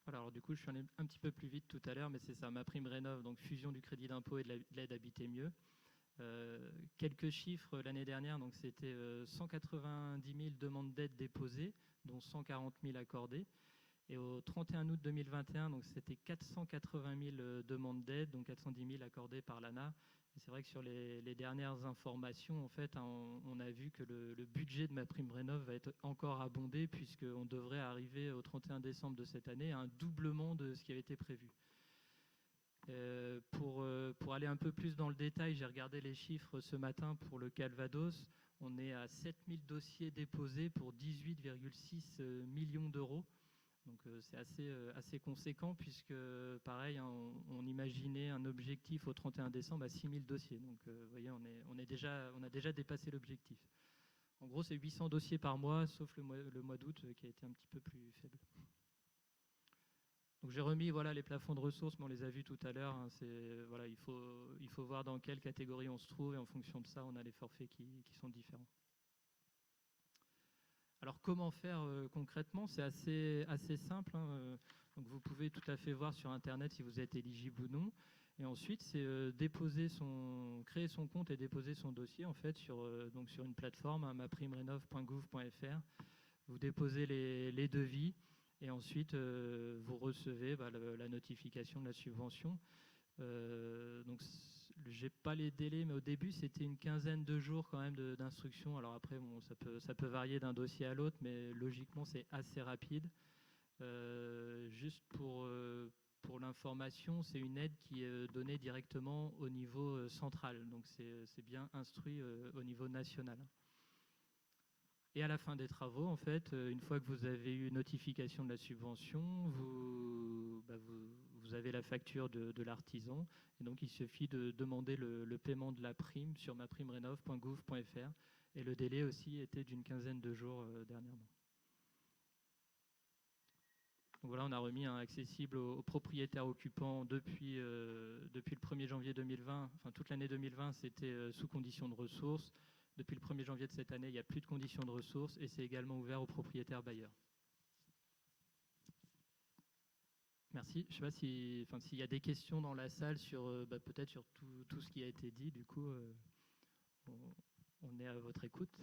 Voilà, alors du coup, je suis allé un petit peu plus vite tout à l'heure, mais c'est ça, MaPrimeRénov', donc fusion du crédit d'impôt et de l'aide Habiter Mieux. Quelques chiffres l'année dernière, donc c'était 190 000 demandes d'aide déposées, dont 140 000 accordées. Et au 31 août 2021, donc c'était 480 000 demandes d'aide, donc 410 000 accordées par l'ANA. Et c'est vrai que sur les dernières informations, en fait, on a vu que le budget de MaPrimeRénov' va être encore abondé, puisqu'on devrait arriver au 31 décembre de cette année à un doublement de ce qui avait été prévu. Pour aller un peu plus dans le détail, j'ai regardé les chiffres ce matin pour le Calvados. On est à 7000 dossiers déposés pour 18,6 millions d'euros. Donc c'est assez conséquent puisque, pareil, on imaginait un objectif au 31 décembre à 6000 dossiers. Donc vous voyez, on a déjà dépassé l'objectif. En gros, c'est 800 dossiers par mois, sauf le mois d'août qui a été un petit peu plus faible. Donc j'ai remis les plafonds de ressources, mais on les a vus tout à l'heure. Il faut voir dans quelle catégorie on se trouve et en fonction de ça, on a les forfaits qui sont différents. Alors comment faire concrètement? C'est assez simple. Donc vous pouvez tout à fait voir sur Internet si vous êtes éligible ou non. Et ensuite, c'est créer son compte et déposer son dossier en fait sur une plateforme, maprimerenov.gouv.fr. Vous déposez les devis. Et ensuite, vous recevez la notification de la subvention. Donc, j'ai pas les délais, mais au début, c'était une quinzaine de jours quand même d'instruction. Alors après, bon, ça peut varier d'un dossier à l'autre, mais logiquement, c'est assez rapide. Juste pour l'information, c'est une aide qui est donnée directement au niveau central. Donc c'est bien instruit au niveau national. Et à la fin des travaux, en fait, une fois que vous avez eu notification de la subvention, vous avez la facture de l'artisan. Et donc, il suffit de demander le paiement de la prime sur maprimerénov.gouv.fr. Et le délai aussi était d'une quinzaine de jours dernièrement. Donc voilà, on a remis un accessible aux propriétaires occupants depuis le 1er janvier 2020. Enfin, toute l'année 2020, c'était sous condition de ressources. Depuis le 1er janvier de cette année, il n'y a plus de conditions de ressources et c'est également ouvert aux propriétaires bailleurs. Merci. Je ne sais pas s'il y a des questions dans la salle sur peut-être sur tout ce qui a été dit. Du coup, on est à votre écoute.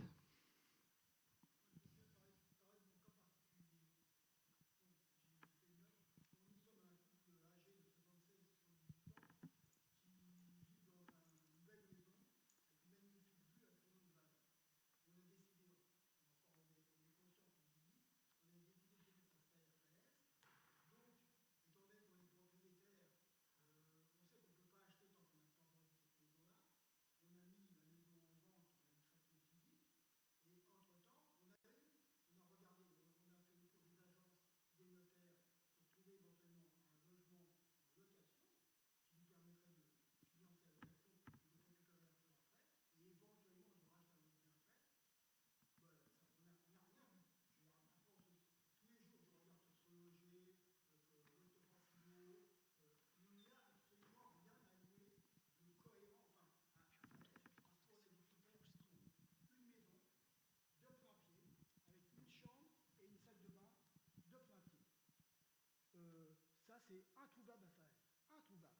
Ça, c'est introuvable à faire. Introuvable.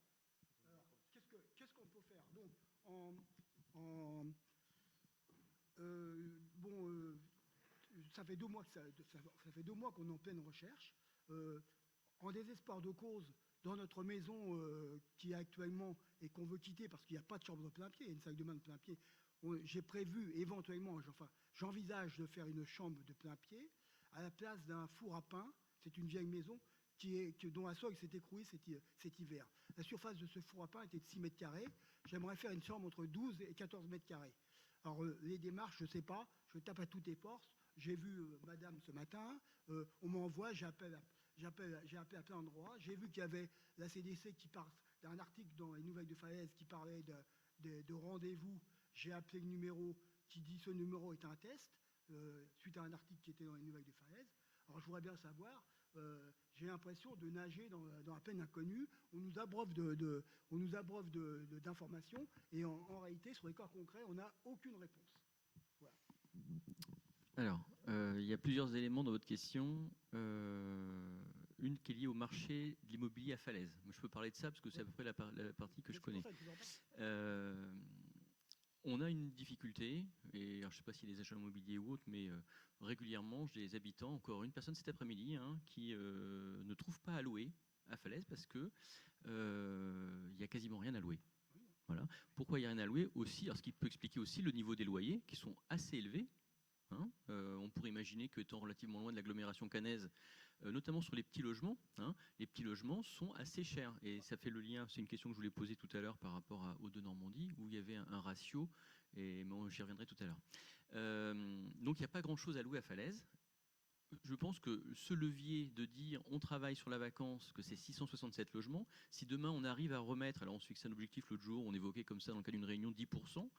Alors, qu'est-ce qu'on peut faire? Donc, ça fait 2 mois ça fait 2 mois qu'on est en pleine recherche. En désespoir de cause, dans notre maison qui actuellement et qu'on veut quitter parce qu'il n'y a pas de chambre de plein pied, il y a une salle de bain de plein pied. J'ai prévu éventuellement, j'envisage de faire une chambre de plein pied à la place d'un four à pain. C'est une vieille maison dont la socle s'est écrouée cet hiver. La surface de ce four à pain était de 6 mètres carrés. J'aimerais faire une chambre entre 12 et 14 mètres carrés. Alors, les démarches, je ne sais pas, je tape à toutes les portes. J'ai vu madame ce matin, on m'envoie, j'ai appelé à plein d'endroits. J'ai vu qu'il y avait la CDC qui parle d'un article dans les Nouvelles de Falaise qui parlait de rendez-vous. J'ai appelé le numéro qui dit ce numéro est un test, suite à un article qui était dans les Nouvelles de Falaise. Alors, je voudrais bien savoir, j'ai l'impression de nager dans la peine inconnue. On nous abreuve d'informations et en réalité, sur les cas concrets, on n'a aucune réponse. Voilà. Alors, il y a plusieurs éléments dans votre question. Une qui est liée au marché de l'immobilier à Falaise. Moi, je peux parler de ça parce que c'est à peu près la partie que je connais. On a une difficulté, et alors, je ne sais pas si les agents immobiliers ou autres, mais régulièrement, j'ai des habitants, encore une personne cet après-midi, qui ne trouve pas à louer à Falaise parce qu'il n'y a quasiment rien à louer. Voilà. Pourquoi il n'y a rien à louer aussi? Alors, ce qui peut expliquer aussi le niveau des loyers qui sont assez élevés. On pourrait imaginer que, étant relativement loin de l'agglomération caennaise, notamment sur les petits logements, les petits logements sont assez chers. Et ça fait le lien, c'est une question que je voulais poser tout à l'heure par rapport aux deux Normandie, où il y avait un ratio, et bon, j'y reviendrai tout à l'heure. Donc il n'y a pas grand-chose à louer à Falaise. Je pense que ce levier de dire on travaille sur la vacance, que c'est 667 logements, si demain on arrive à remettre, alors on se fixe un objectif l'autre jour, on évoquait comme ça dans le cadre d'une réunion 10%,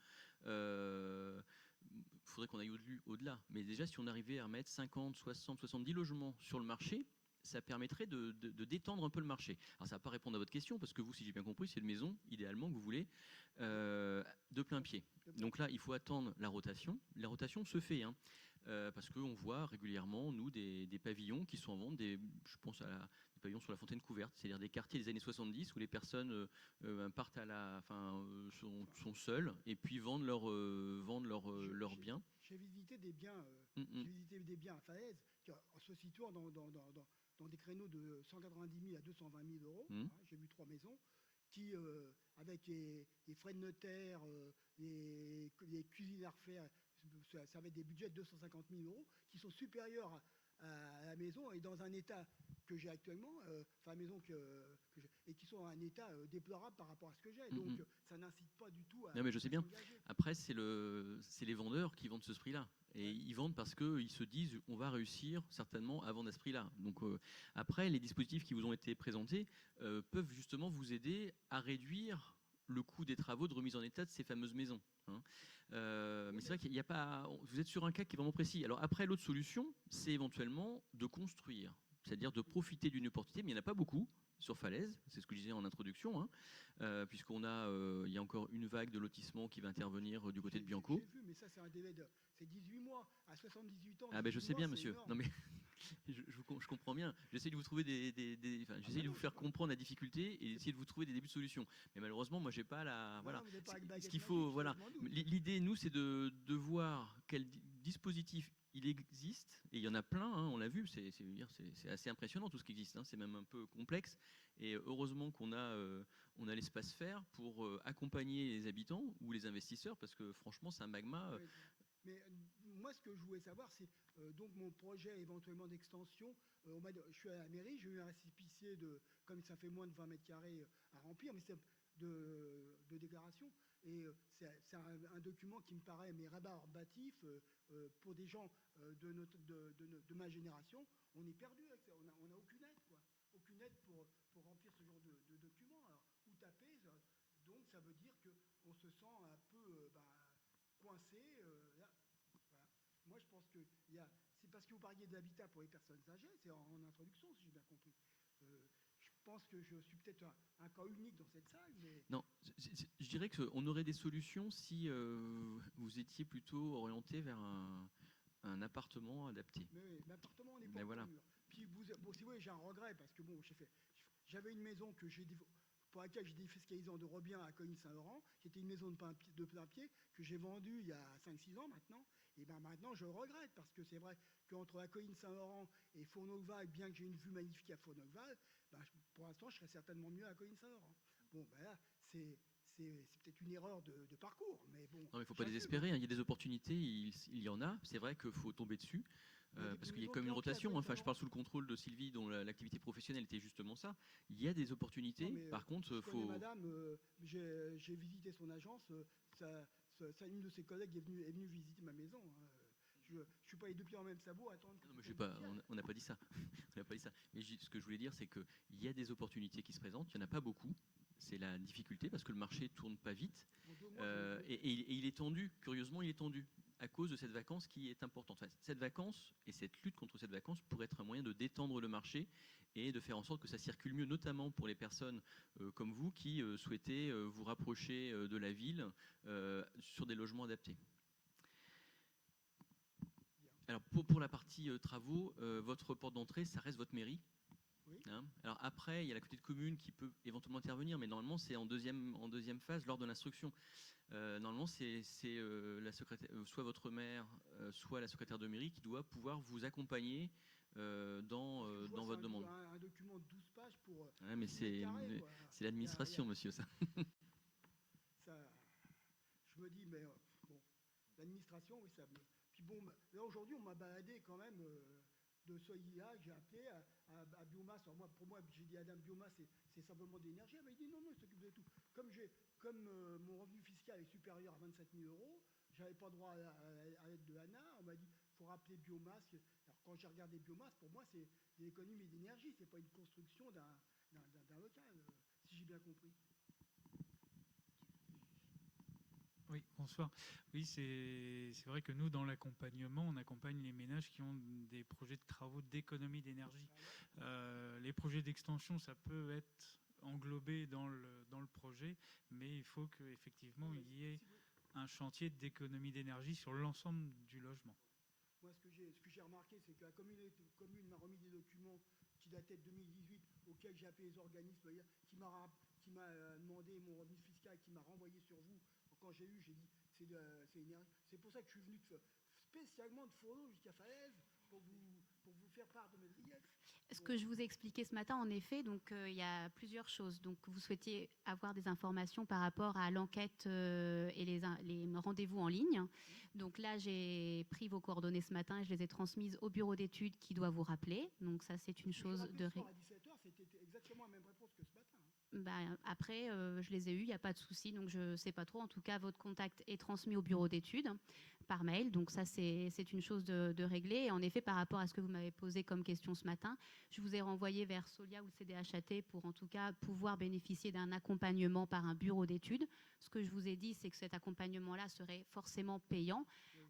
il faudrait qu'on aille au-delà. Mais déjà, si on arrivait à remettre 50, 60, 70 logements sur le marché, ça permettrait de détendre un peu le marché. Alors ça ne va pas répondre à votre question, parce que vous, si j'ai bien compris, c'est une maison, idéalement, que vous voulez, de plein pied. Donc là, il faut attendre la rotation. La rotation se fait, parce qu'on voit régulièrement, nous, des pavillons qui sont en vente, je pense à des pavillons sur la Fontaine Couverte, c'est-à-dire des quartiers des années 70 où les personnes partent sont seules et puis vendent leurs biens. J'ai visité des biens, à Falaise, en se situant dans des créneaux de 190 000 à 220 000 euros. J'ai vu 3 maisons qui, avec les frais de notaire, les cuisines à refaire, ça va être des budgets de 250 000 euros qui sont supérieurs à la maison et dans un état que j'ai actuellement, enfin la maison que j'ai, et qui sont dans un état déplorable par rapport à ce que j'ai. Donc ça n'incite pas du tout à. Non, mais je sais bien. s'engager. Après, c'est les vendeurs qui vendent ce prix-là. Et ils vendent parce qu'ils se disent on va réussir certainement à vendre à ce prix-là. Donc après, les dispositifs qui vous ont été présentés peuvent justement vous aider à réduire le coût des travaux de remise en état de ces fameuses maisons. Hein. Mais c'est vrai qu'il n'y a pas. Vous êtes sur un cas qui est vraiment précis. Alors après, l'autre solution, c'est éventuellement de construire, c'est-à-dire de profiter d'une opportunité, mais il n'y en a pas beaucoup sur Falaise, c'est ce que je disais en introduction, hein, puisqu'on a, il y a encore une vague de lotissement qui va intervenir du côté de Bianco. J'ai vu, mais ça c'est un délai de, c'est 18 mois, à 78 ans. Ah ben je 18 sais bien, mois, c'est monsieur. énorme. Non mais je comprends bien. J'essaie de vous trouver enfin, j'essaie de vous faire comprendre la difficulté et d'essayer de vous trouver des débuts de solutions. Mais malheureusement, moi, j'ai pas la. Non, voilà. vous n'êtes pas avec Ce baguette qu'il faut, magique, voilà. je m'en doute. L'idée, nous, c'est de voir quel dispositif il existe, et il y en a plein, hein, on l'a vu, c'est assez impressionnant tout ce qui existe, hein, c'est même un peu complexe, et heureusement qu'on a l'espace faire pour accompagner les habitants ou les investisseurs, parce que franchement, c'est un magma. Oui. Mais moi, ce que je voulais savoir, c'est donc mon projet éventuellement d'extension. Je suis à la mairie, j'ai eu un récépissé de, comme ça fait moins de 20 mètres carrés à remplir, mais c'est de déclaration. Et c'est un document qui me paraît mais rébarbatif pour des gens de ma génération. On est perdu avec ça, on n'a aucune aide, quoi. Aucune aide pour remplir ce genre de document. Alors, où taper, donc ça veut dire qu'on se sent un peu coincé. Là, voilà. Moi, je pense que c'est parce que vous parliez de l'habitat pour les personnes âgées, c'est en introduction, si j'ai bien compris. Je pense que je suis peut-être un cas unique dans cette salle, mais Non, je dirais qu'on aurait des solutions si vous étiez plutôt orienté vers un appartement adapté. mais l'appartement, on n'est pas Mais encore voilà. mûr. Puis bon, si vous voulez, j'ai un regret parce que bon, j'avais une maison pour laquelle j'ai défiscalisé en de Robien à Coligny-Saint-Laurent, qui était une maison de plein pied que j'ai vendue il y a 5-6 ans maintenant. Et ben maintenant, je regrette parce que c'est vrai qu'entre la Coligny-Saint-Laurent et Fourneau-Val, bien que j'ai une vue magnifique à Fourneau-Val, pour l'instant, je serais certainement mieux à Coligny-Saint-Laurent. Bon, ben là, c'est peut-être une erreur de parcours, mais bon. Non, mais il ne faut pas j'assume, désespérer, hein. Il y a des opportunités, il y en a. C'est vrai qu'il faut tomber dessus, Il y a des parce qu'il y a maisons comme une bien entières à rotation. Enfin, je Coligny-Saint-Laurent. parle sous le contrôle de Sylvie, dont l'activité professionnelle était justement ça. Il y a des opportunités. Non, mais, Par contre, je il connais faut. madame, j'ai visité son agence, une de ses collègues est venue visiter ma maison. Hein. Je ne suis pas les deux pieds en même sabot à attendre. Non, mais on n'a pas dit ça. On n'a pas dit ça. Mais ce que je voulais dire, c'est qu'il y a des opportunités qui se présentent. Il n'y en a pas beaucoup. C'est la difficulté parce que le marché ne tourne pas vite. Et il est tendu. Curieusement, il est tendu à cause de cette vacance qui est importante. Enfin, cette vacance et cette lutte contre cette vacance pourrait être un moyen de détendre le marché et de faire en sorte que ça circule mieux, notamment pour les personnes comme vous qui souhaitez vous rapprocher de la ville sur des logements adaptés. Alors pour la partie travaux, votre porte d'entrée, ça reste votre mairie. Oui. Hein. Alors après, il y a la communauté de communes qui peut éventuellement intervenir, mais normalement c'est en deuxième phase lors de l'instruction. Normalement c'est la secrétaire, soit votre maire, soit la secrétaire de mairie qui doit pouvoir vous accompagner dans votre demande. Un document de 12 pages pour. Ouais, mais c'est l'administration, monsieur, ça. Je me dis, mais bon, l'administration, oui, ça. Puis bon, là aujourd'hui, on m'a baladé quand même de Soïa, j'ai appelé à Biomasse. Alors moi, pour moi, j'ai dit à Madame Biomasse, c'est simplement de l'énergie. Elle m'a dit non, il s'occupe de tout. Comme mon revenu fiscal est supérieur à 27 000 euros, j'avais pas droit à l'aide de Anna. On m'a dit, il faut rappeler Biomasse. Alors quand j'ai regardé Biomasse, pour moi, c'est de l'économie d'énergie, c'est pas une construction d'un local, si j'ai bien compris. Oui, bonsoir. Oui, c'est vrai que nous, dans l'accompagnement, on accompagne les ménages qui ont des projets de travaux d'économie d'énergie. Les projets d'extension, ça peut être englobé dans le projet, mais il faut qu'effectivement, il y ait un chantier d'économie d'énergie sur l'ensemble du logement. Moi, ce que j'ai remarqué, c'est que la commune m'a remis des documents qui dataient de 2018, auxquels j'ai appelé les organismes, qui m'a demandé mon revenu fiscal, qui m'a renvoyé sur vous. Quand j'ai eu, j'ai dit, c'est énergie. C'est pour ça que je suis venu spécialement de Fourneau jusqu'à Falaise, pour vous faire part de mes griefs. Ce que je vous ai expliqué ce matin, en effet, donc il y a plusieurs choses. Donc vous souhaitiez avoir des informations par rapport à l'enquête et les rendez-vous en ligne. Donc là, j'ai pris vos coordonnées ce matin et je les ai transmises au bureau d'études qui doit vous rappeler. Donc ça, c'est une chose de... Ce soir à 17h, c'était exactement la même réponse que ce matin. Après, je les ai eus, il n'y a pas de souci, donc je ne sais pas trop. En tout cas, votre contact est transmis au bureau d'études par mail, donc ça, c'est une chose de régler. Et en effet, par rapport à ce que vous m'avez posé comme question ce matin, je vous ai renvoyé vers Solia ou le CDHAT pour en tout cas pouvoir bénéficier d'un accompagnement par un bureau d'études. Ce que je vous ai dit, c'est que cet accompagnement-là serait forcément payant.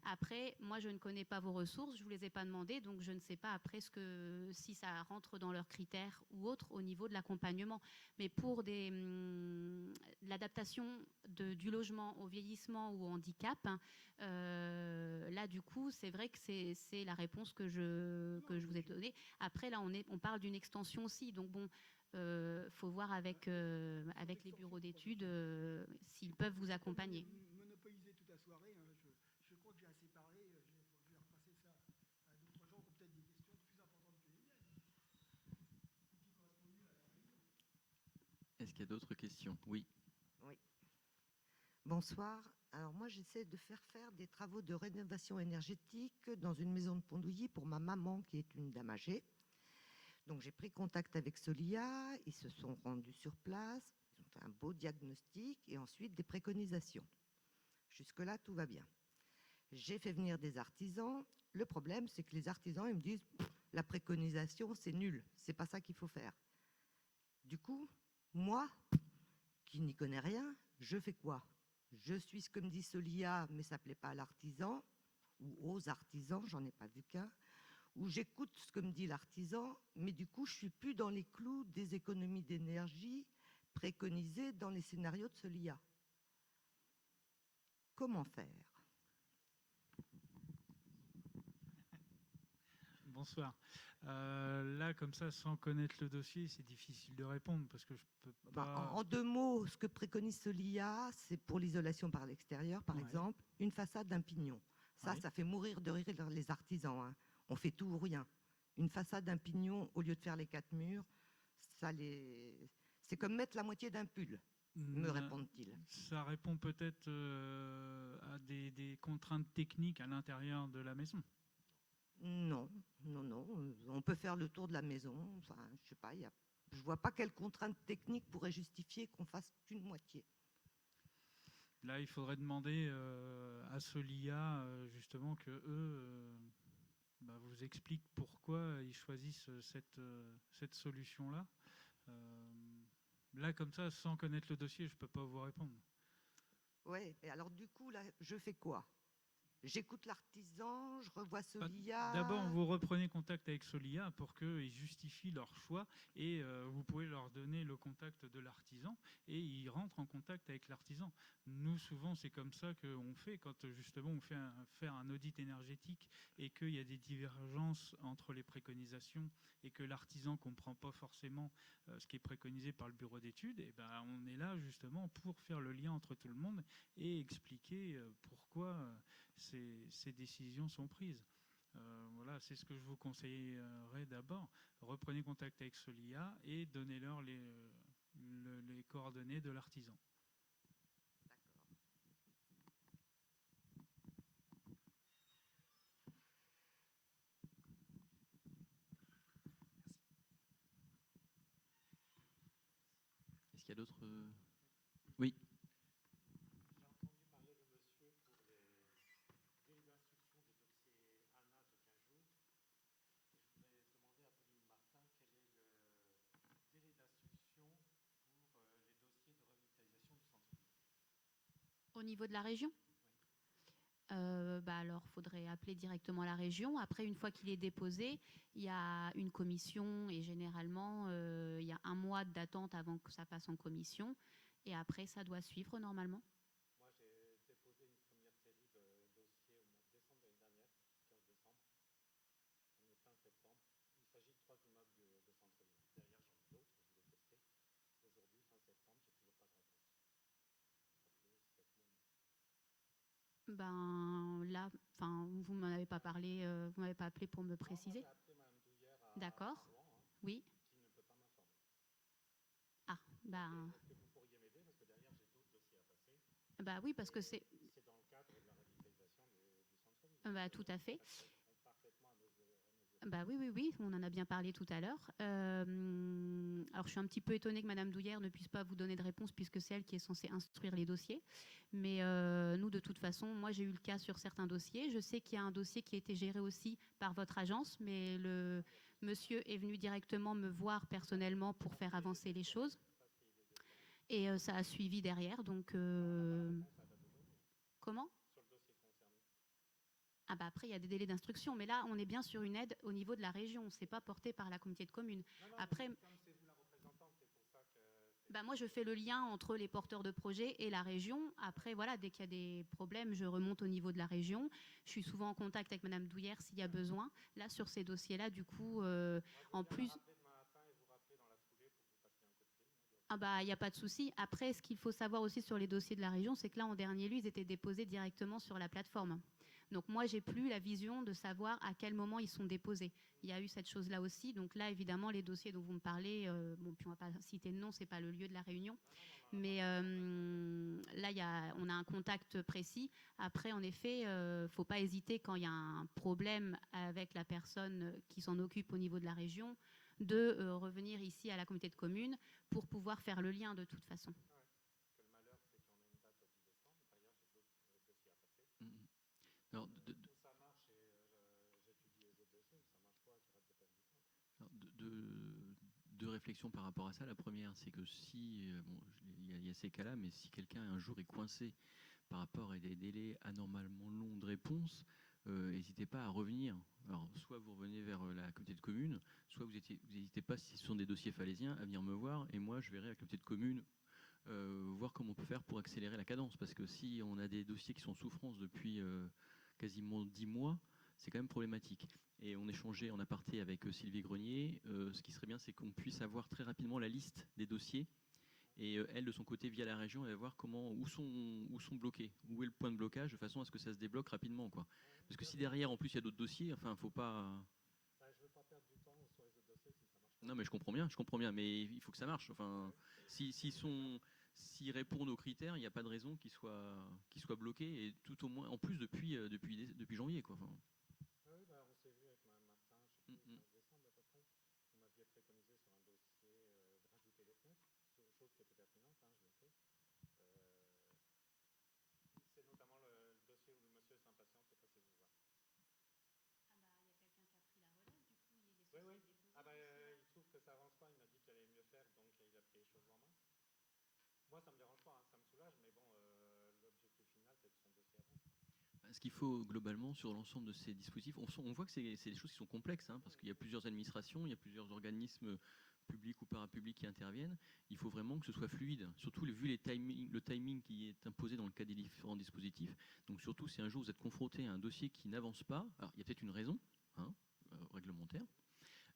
Après, moi, je ne connais pas vos ressources, je ne vous les ai pas demandées, donc je ne sais pas après si ça rentre dans leurs critères ou autres au niveau de l'accompagnement. Mais pour l'adaptation du logement au vieillissement ou au handicap, là, du coup, c'est vrai que c'est la réponse que je vous ai donnée. Après, là, on parle d'une extension aussi. Donc, bon, faut voir avec les bureaux d'études s'ils peuvent vous accompagner. Monopoliser toute la soirée, hein, je crois que j'ai assez parlé. Je vais repasser ça à d'autres gens qui ont peut-être des questions plus importantes que les miennes. Est-ce qu'il y a d'autres questions? Oui. Oui. Bonsoir. Alors moi, j'essaie de faire des travaux de rénovation énergétique dans une maison de Pondouilly pour ma maman qui est une dame âgée. Donc j'ai pris contact avec Solia, ils se sont rendus sur place, ils ont fait un beau diagnostic et ensuite des préconisations. Jusque-là, tout va bien. J'ai fait venir des artisans. Le problème, c'est que les artisans, ils me disent la préconisation, c'est nul, c'est pas ça qu'il faut faire. Du coup, moi, qui n'y connais rien, je fais quoi? Je suis ce que me dit Solia, mais ça ne plaît pas à l'artisan, ou aux artisans, j'en ai pas vu qu'un, ou j'écoute ce que me dit l'artisan, mais du coup, je suis plus dans les clous des économies d'énergie préconisées dans les scénarios de Solia. Comment faire? Bonsoir. Là, comme ça, sans connaître le dossier, c'est difficile de répondre parce que je peux pas... En 2 mots, ce que préconise Solia, c'est pour l'isolation par l'extérieur, par exemple, une façade d'un pignon. Ça fait mourir de rire les artisans. Hein. On fait tout ou rien. Une façade d'un pignon, au lieu de faire les 4 murs, c'est comme mettre la moitié d'un pull, me répondent-ils. Ça répond peut-être à des contraintes techniques à l'intérieur de la maison. Non. On peut faire le tour de la maison. Enfin, je sais pas, je vois pas quelle contrainte technique pourrait justifier qu'on fasse qu'une moitié. Là, il faudrait demander à Solia, justement, que eux vous expliquent pourquoi ils choisissent cette solution-là. Là, comme ça, sans connaître le dossier, je ne peux pas vous répondre. Ouais, et alors du coup, là, je fais quoi? J'écoute l'artisan, je revois Solia. D'abord, vous reprenez contact avec Solia pour qu'ils justifient leur choix et vous pouvez leur donner le contact de l'artisan et ils rentrent en contact avec l'artisan. Nous, souvent, c'est comme ça qu'on fait quand justement on fait faire un audit énergétique et qu'il y a des divergences entre les préconisations et que l'artisan ne comprend pas forcément ce qui est préconisé par le bureau d'études. Et ben, on est là justement pour faire le lien entre tout le monde et expliquer pourquoi ces décisions sont prises. Voilà, c'est ce que je vous conseillerais d'abord. Reprenez contact avec Solia et donnez-leur les coordonnées de l'artisan. Est-ce qu'il y a d'autres... Oui. Au niveau de la région? Alors, il faudrait appeler directement la région. Après, une fois qu'il est déposé, il y a une commission et généralement, il y a 1 mois d'attente avant que ça passe en commission. Et après, ça doit suivre normalement. Moi, j'ai déposé une première série de dossiers au mois de décembre de l'année dernière, 15 décembre. On est fin septembre. Il s'agit de 3 immeubles de centre-ville. Derrière, j'en ai d'autres, je vais tester. Aujourd'hui, fin septembre, j'ai toujours pas de réponse. Ça fait 7 mois. là, enfin, vous m'en avez pas parlé, vous m'avez pas appelé pour me préciser. J'ai appelé Madame Douillère à D'accord. Rouen, Oui. qui ne peut pas m'informer. Ah, ben, Est-ce que vous pourriez m'aider parce que derrière j'ai d'autres dossiers à passer. bah oui, parce que c'est, C'est dans le cadre de la revitalisation du centre-ville. bah tout à fait. Ça correspond parfaitement à nos yeux. Bah oui, oui, oui, on en a bien parlé tout à l'heure. Alors, je suis un petit peu étonnée que Madame Douillère ne puisse pas vous donner de réponse puisque c'est elle qui est censée instruire les dossiers. Mais nous, de toute façon, moi, j'ai eu le cas sur certains dossiers. Je sais qu'il y a un dossier qui a été géré aussi par votre agence, mais le monsieur est venu directement me voir personnellement pour faire avancer les choses. Et ça a suivi derrière. Donc, comment ? Sur le dossier concerné. Ah bah après, il y a des délais d'instruction, mais là, on est bien sur une aide au niveau de la région. C'est pas porté par la communauté de communes. Non, Après, mais comme c'est vous la représentante, c'est pour ça que... bah moi, je fais le lien entre les porteurs de projets et la région. Après, voilà, dès qu'il y a des problèmes, je remonte au niveau de la région. Je suis souvent en contact avec Madame Douillère s'il y a besoin. Là, sur ces dossiers-là, du coup, en plus... Rappelez demain matin et vous rappeler dans la foulée pour que vous passiez un coup de fil. Ah bah, il n'y a pas de souci. Après, ce qu'il faut savoir aussi sur les dossiers de la région, c'est que là, en dernier lieu, ils étaient déposés directement sur la plateforme. Donc moi, j'ai plus la vision de savoir à quel moment ils sont déposés. Il y a eu cette chose-là aussi. Donc là, évidemment, les dossiers dont vous me parlez, bon, puis on va pas citer de nom, c'est pas le lieu de la réunion. Mais là, on a un contact précis. Après, en effet, faut pas hésiter quand il y a un problème avec la personne qui s'en occupe au niveau de la région, de revenir ici à la communauté de communes pour pouvoir faire le lien de toute façon. Que le malheur, c'est qu'on a une date au 10 décembre. D'ailleurs, j'ai d'autres dossiers à passer. Alors, Où ça marche et j'étudie les autres dossiers. Où ça marche pas, qui reste de perdre du temps. alors, deux réflexions par rapport à ça. La première, c'est que si, bon, il y a ces cas-là, mais si quelqu'un un jour est coincé par rapport à des délais anormalement longs de réponse, n'hésitez pas à revenir. Alors, soit vous revenez vers la communauté de communes, soit vous n'hésitez pas, si ce sont des dossiers falaisiens, à venir me voir, et moi, je verrai à la communauté de communes voir comment on peut faire pour accélérer la cadence. Parce que si on a des dossiers qui sont en souffrance depuis quasiment 10 mois, c'est quand même problématique. Et on échangeait en aparté avec Sylvie Grenier. Ce qui serait bien, c'est qu'on puisse avoir très rapidement la liste des dossiers. Et elle, de son côté, via la région, elle va voir où sont bloqués, où est le point de blocage, de façon à ce que ça se débloque rapidement, quoi. Parce que si derrière, en plus, il y a d'autres dossiers, enfin, faut pas... Je ne veux pas perdre du temps sur les autres dossiers si ça marche pas. Non, mais je comprends bien, mais il faut que ça marche. Enfin, s'ils répondent aux critères, il n'y a pas de raison qu'ils soient bloqués, et tout au moins, en plus, depuis janvier, quoi. Enfin, Oui, on s'est vu avec Mme Martin, je sais plus, le 15 décembre à peu près. Vous m'aviez préconisé sur un dossier de rajouter des fenêtres, chose qui était pertinente, je l'ai fait. C'est notamment le dossier où le monsieur s'impatiente et passez vous voir. Ah bah, il y a quelqu'un qui a pris la relève, du coup, il est Oui, oui. censé Il trouve que ça avance pas, il m'a dit qu'il allait mieux faire, donc il a pris les choses en main. Moi, ça me dérange pas, ça me soulage, mais bon, l'objectif final, c'est que son dossier avance. ce qu'il faut globalement sur l'ensemble de ces dispositifs, on voit que c'est des choses qui sont complexes, parce qu'il y a plusieurs administrations, il y a plusieurs organismes publics ou parapublics qui interviennent. Il faut vraiment que ce soit fluide, surtout vu le timing qui est imposé dans le cas des différents dispositifs. Donc surtout, si un jour vous êtes confronté à un dossier qui n'avance pas, alors il y a peut-être une raison réglementaire,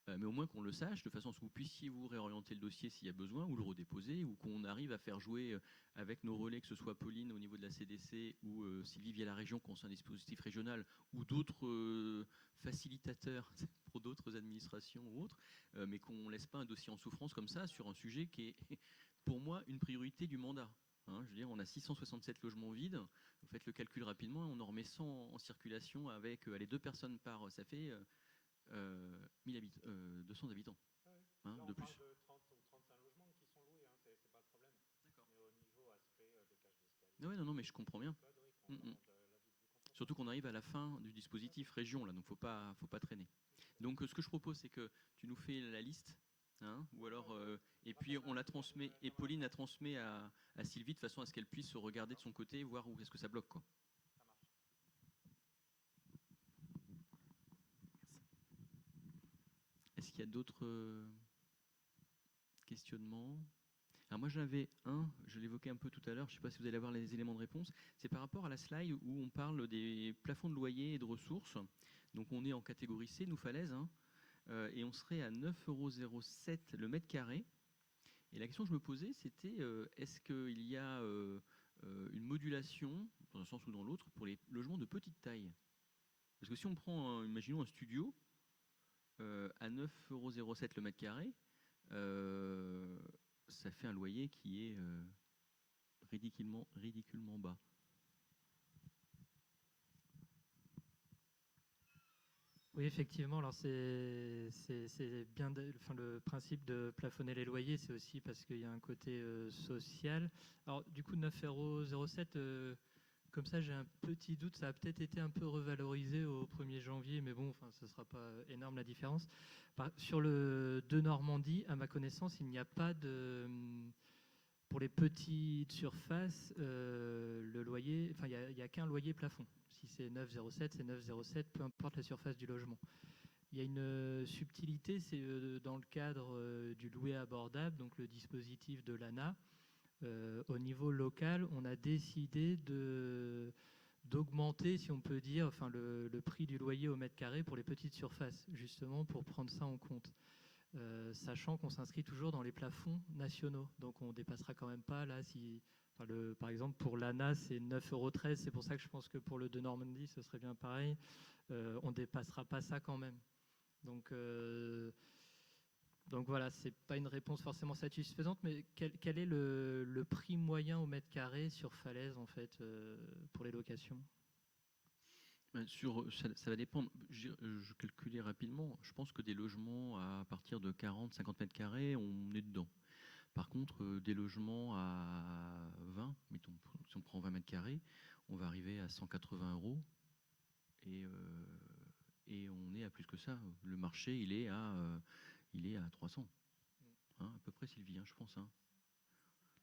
mais au moins qu'on le sache, de façon à ce que vous puissiez vous réorienter le dossier s'il y a besoin, ou le redéposer, ou qu'on arrive à faire jouer avec nos relais, que ce soit Pauline au niveau de la CDC, ou Sylvie via la région, quand c'est un dispositif régional, ou d'autres facilitateurs pour d'autres administrations ou autres, mais qu'on ne laisse pas un dossier en souffrance comme ça sur un sujet qui est, pour moi, une priorité du mandat. Je veux dire, on a 667 logements vides, vous faites le calcul rapidement, on en remet 100 en circulation avec les 2 personnes par, ça fait 200 habitants. Là, de on plus. parle de 30 ou 35 logements qui sont loués, c'est pas le problème. D'accord. Mais au niveau aspect des cages d'escalier, Non, mais je comprends bien. on demande la vie plus confortable. Surtout qu'on arrive à la fin du dispositif région, là, donc faut pas traîner. Donc ce que je propose, c'est que tu nous fais la liste, ou alors, et puis on la transmet, et Pauline la transmet à Sylvie, de façon à ce qu'elle puisse regarder de son côté, voir où est-ce que ça bloque, quoi. Ça marche. Est-ce qu'il y a d'autres questionnements ? Alors moi j'en avais un, je l'évoquais un peu tout à l'heure, je ne sais pas si vous allez avoir les éléments de réponse, c'est par rapport à la slide où on parle des plafonds de loyer et de ressources. Donc on est en catégorie C, nous Falaises, et on serait à 9,07 € le mètre carré. Et la question que je me posais, c'était est-ce qu'il y a une modulation, dans un sens ou dans l'autre, pour les logements de petite taille. Parce que si on prend, imaginons un studio, à 9,07 € le mètre carré, ça fait un loyer qui est ridiculement bas. Oui, effectivement. Alors c'est bien. Enfin, le principe de plafonner les loyers, c'est aussi parce qu'il y a un côté social. Alors du coup, 9,07 €, comme ça, j'ai un petit doute. Ça a peut-être été un peu revalorisé au 1er janvier, mais bon, enfin, ce ne sera pas énorme la différence. Sur le de Normandie, à ma connaissance, il n'y a pas de pour les petites surfaces, le loyer, enfin, il y a qu'un loyer plafond. Si c'est 9,07, c'est 9,07, peu importe la surface du logement. Il y a une subtilité, c'est dans le cadre du louer abordable, donc le dispositif de l'ANA. Au niveau local, on a décidé d'augmenter, si on peut dire, enfin, le prix du loyer au mètre carré pour les petites surfaces, justement pour prendre ça en compte. Sachant qu'on s'inscrit toujours dans les plafonds nationaux. Donc on ne dépassera quand même pas, là, si, enfin par exemple, pour l'ANA, c'est 9,13 €. C'est pour ça que je pense que pour le de Normandie, ce serait bien pareil. On ne dépassera pas ça quand même. Donc voilà, ce n'est pas une réponse forcément satisfaisante, mais quel est le prix moyen au mètre carré sur Falaise, en fait, pour les locations ? Ça va dépendre. Je calculais rapidement. Je pense que des logements à partir de 40-50 mètres carrés, on est dedans. Par contre, des logements à 20, mettons, si on prend 20 mètres carrés, on va arriver à 180 €. Et on est à plus que ça. Le marché, il est à 300. À peu près, Sylvie, je pense.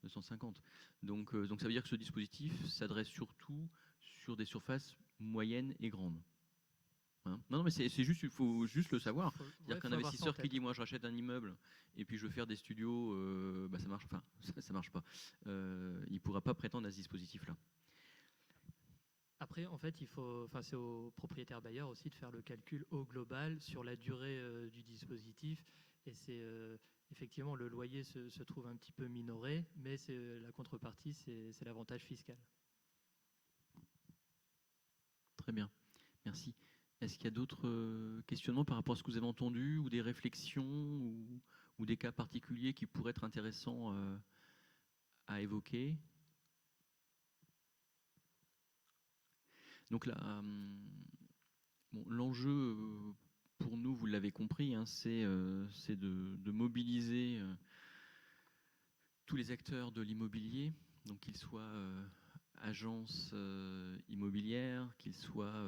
250. Donc ça veut dire que ce dispositif s'adresse surtout sur des surfaces moyennes et grandes. Non, mais c'est juste, il faut juste le savoir. C'est-à-dire qu'un investisseur qui dit moi je rachète un immeuble et puis je veux faire des studios, ça marche. Enfin, ça marche pas. Il ne pourra pas prétendre à ce dispositif-là. Après, en fait, c'est au propriétaire bailleur aussi de faire le calcul au global sur la durée du dispositif. Et c'est effectivement, le loyer se trouve un petit peu minoré, mais la contrepartie, c'est l'avantage fiscal. Très bien, merci. Est-ce qu'il y a d'autres questionnements par rapport à ce que vous avez entendu, ou des réflexions, ou des cas particuliers qui pourraient être intéressants à évoquer ? Donc là, l'enjeu pour nous, vous l'avez compris, c'est de mobiliser tous les acteurs de l'immobilier, donc qu'ils soient agences immobilières, qu'ils soient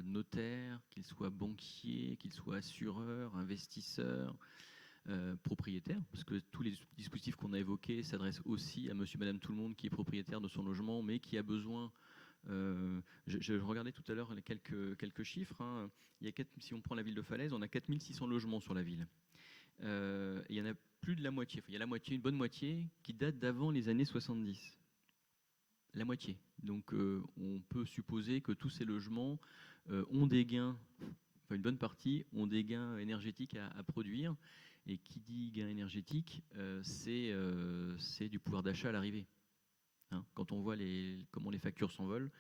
notaires, qu'ils soient banquiers, qu'ils soient assureurs, investisseurs, propriétaires, parce que tous les dispositifs qu'on a évoqués s'adressent aussi à monsieur, madame, tout le monde qui est propriétaire de son logement, mais qui a besoin. Je regardais tout à l'heure quelques chiffres. Il y a si on prend la ville de Falaise, on a 4600 logements sur la ville. Il y en a plus de la moitié, il y a la moitié, une bonne moitié, qui date d'avant les années 70. La moitié. Donc on peut supposer que tous ces logements ont des gains, enfin une bonne partie, ont des gains énergétiques à produire. Et qui dit gain énergétique, c'est du pouvoir d'achat à l'arrivée. Quand on voit comment les factures s'envolent,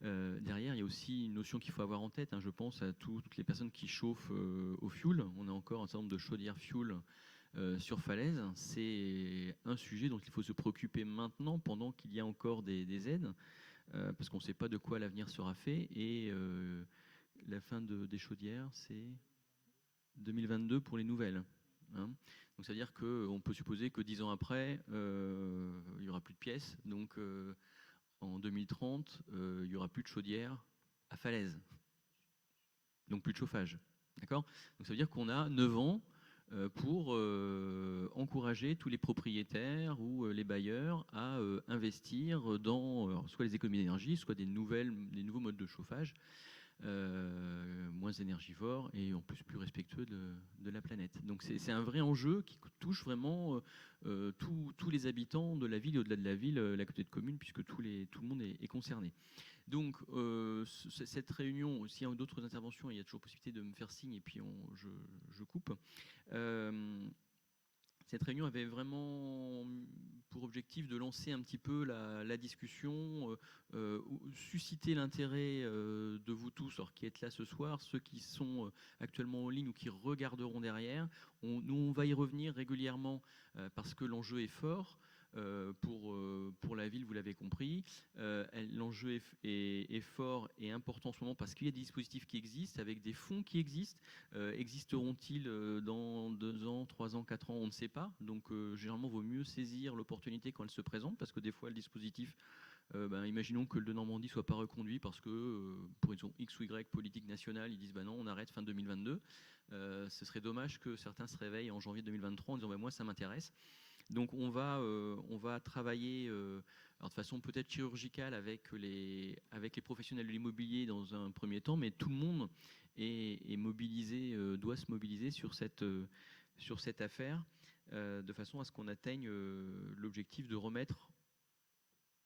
derrière, il y a aussi une notion qu'il faut avoir en tête. Je pense à toutes les personnes qui chauffent au fioul. On a encore un certain nombre de chaudières fioul sur Falaise. C'est un sujet dont il faut se préoccuper maintenant, pendant qu'il y a encore des aides, parce qu'on ne sait pas de quoi l'avenir sera fait. Et la fin des chaudières, c'est 2022 pour les nouvelles. Donc ça veut dire qu'on peut supposer que 10 ans après, il n'y aura plus de pièces. Donc en 2030, il n'y aura plus de chaudière à Falaise. Donc plus de chauffage. D'accord ? Donc ça veut dire qu'on a 9 ans pour encourager tous les propriétaires ou les bailleurs à investir dans soit les économies d'énergie, soit des nouveaux modes de chauffage. Moins énergivores et en plus plus respectueux de la planète. Donc c'est un vrai enjeu qui touche vraiment tous les habitants de la ville et au-delà de la ville, la communauté de communes, puisque tout le monde est concerné. Donc cette réunion, s'il y a d'autres interventions, il y a toujours possibilité de me faire signe et puis je coupe. Cette réunion avait vraiment pour objectif de lancer un petit peu la discussion, susciter l'intérêt de vous tous, alors qui êtes là ce soir, ceux qui sont actuellement en ligne ou qui regarderont derrière. Nous, on va y revenir régulièrement parce que l'enjeu est fort. Pour la ville, vous l'avez compris. L'enjeu est fort et important en ce moment parce qu'il y a des dispositifs qui existent, avec des fonds qui existent. Existeront-ils dans 2 ans, 3 ans, 4 ans? On ne sait pas. Donc, généralement, il vaut mieux saisir l'opportunité quand elle se présente, parce que des fois, le dispositif, imaginons que le de Normandie ne soit pas reconduit parce que, pour une raison X ou Y politique nationale, ils disent non, on arrête fin 2022. Ce serait dommage que certains se réveillent en janvier 2023 en disant moi, ça m'intéresse. Donc on va travailler alors de façon peut-être chirurgicale avec les professionnels de l'immobilier dans un premier temps, mais tout le monde est mobilisé, doit se mobiliser sur cette affaire, de façon à ce qu'on atteigne l'objectif de remettre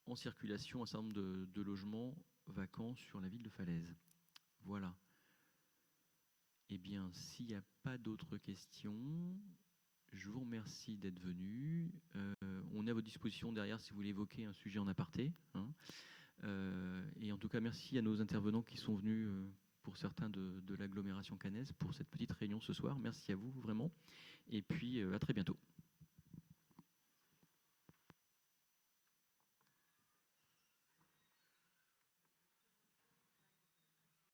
en circulation un certain nombre de logements vacants sur la ville de Falaise. Voilà. Eh bien, s'il n'y a pas d'autres questions, je vous remercie d'être venu. On est à votre disposition derrière si vous voulez évoquer un sujet en aparté. Et en tout cas, merci à nos intervenants qui sont venus, pour certains de l'agglomération caennaise, pour cette petite réunion ce soir. Merci à vous, vraiment. Et puis, à très bientôt.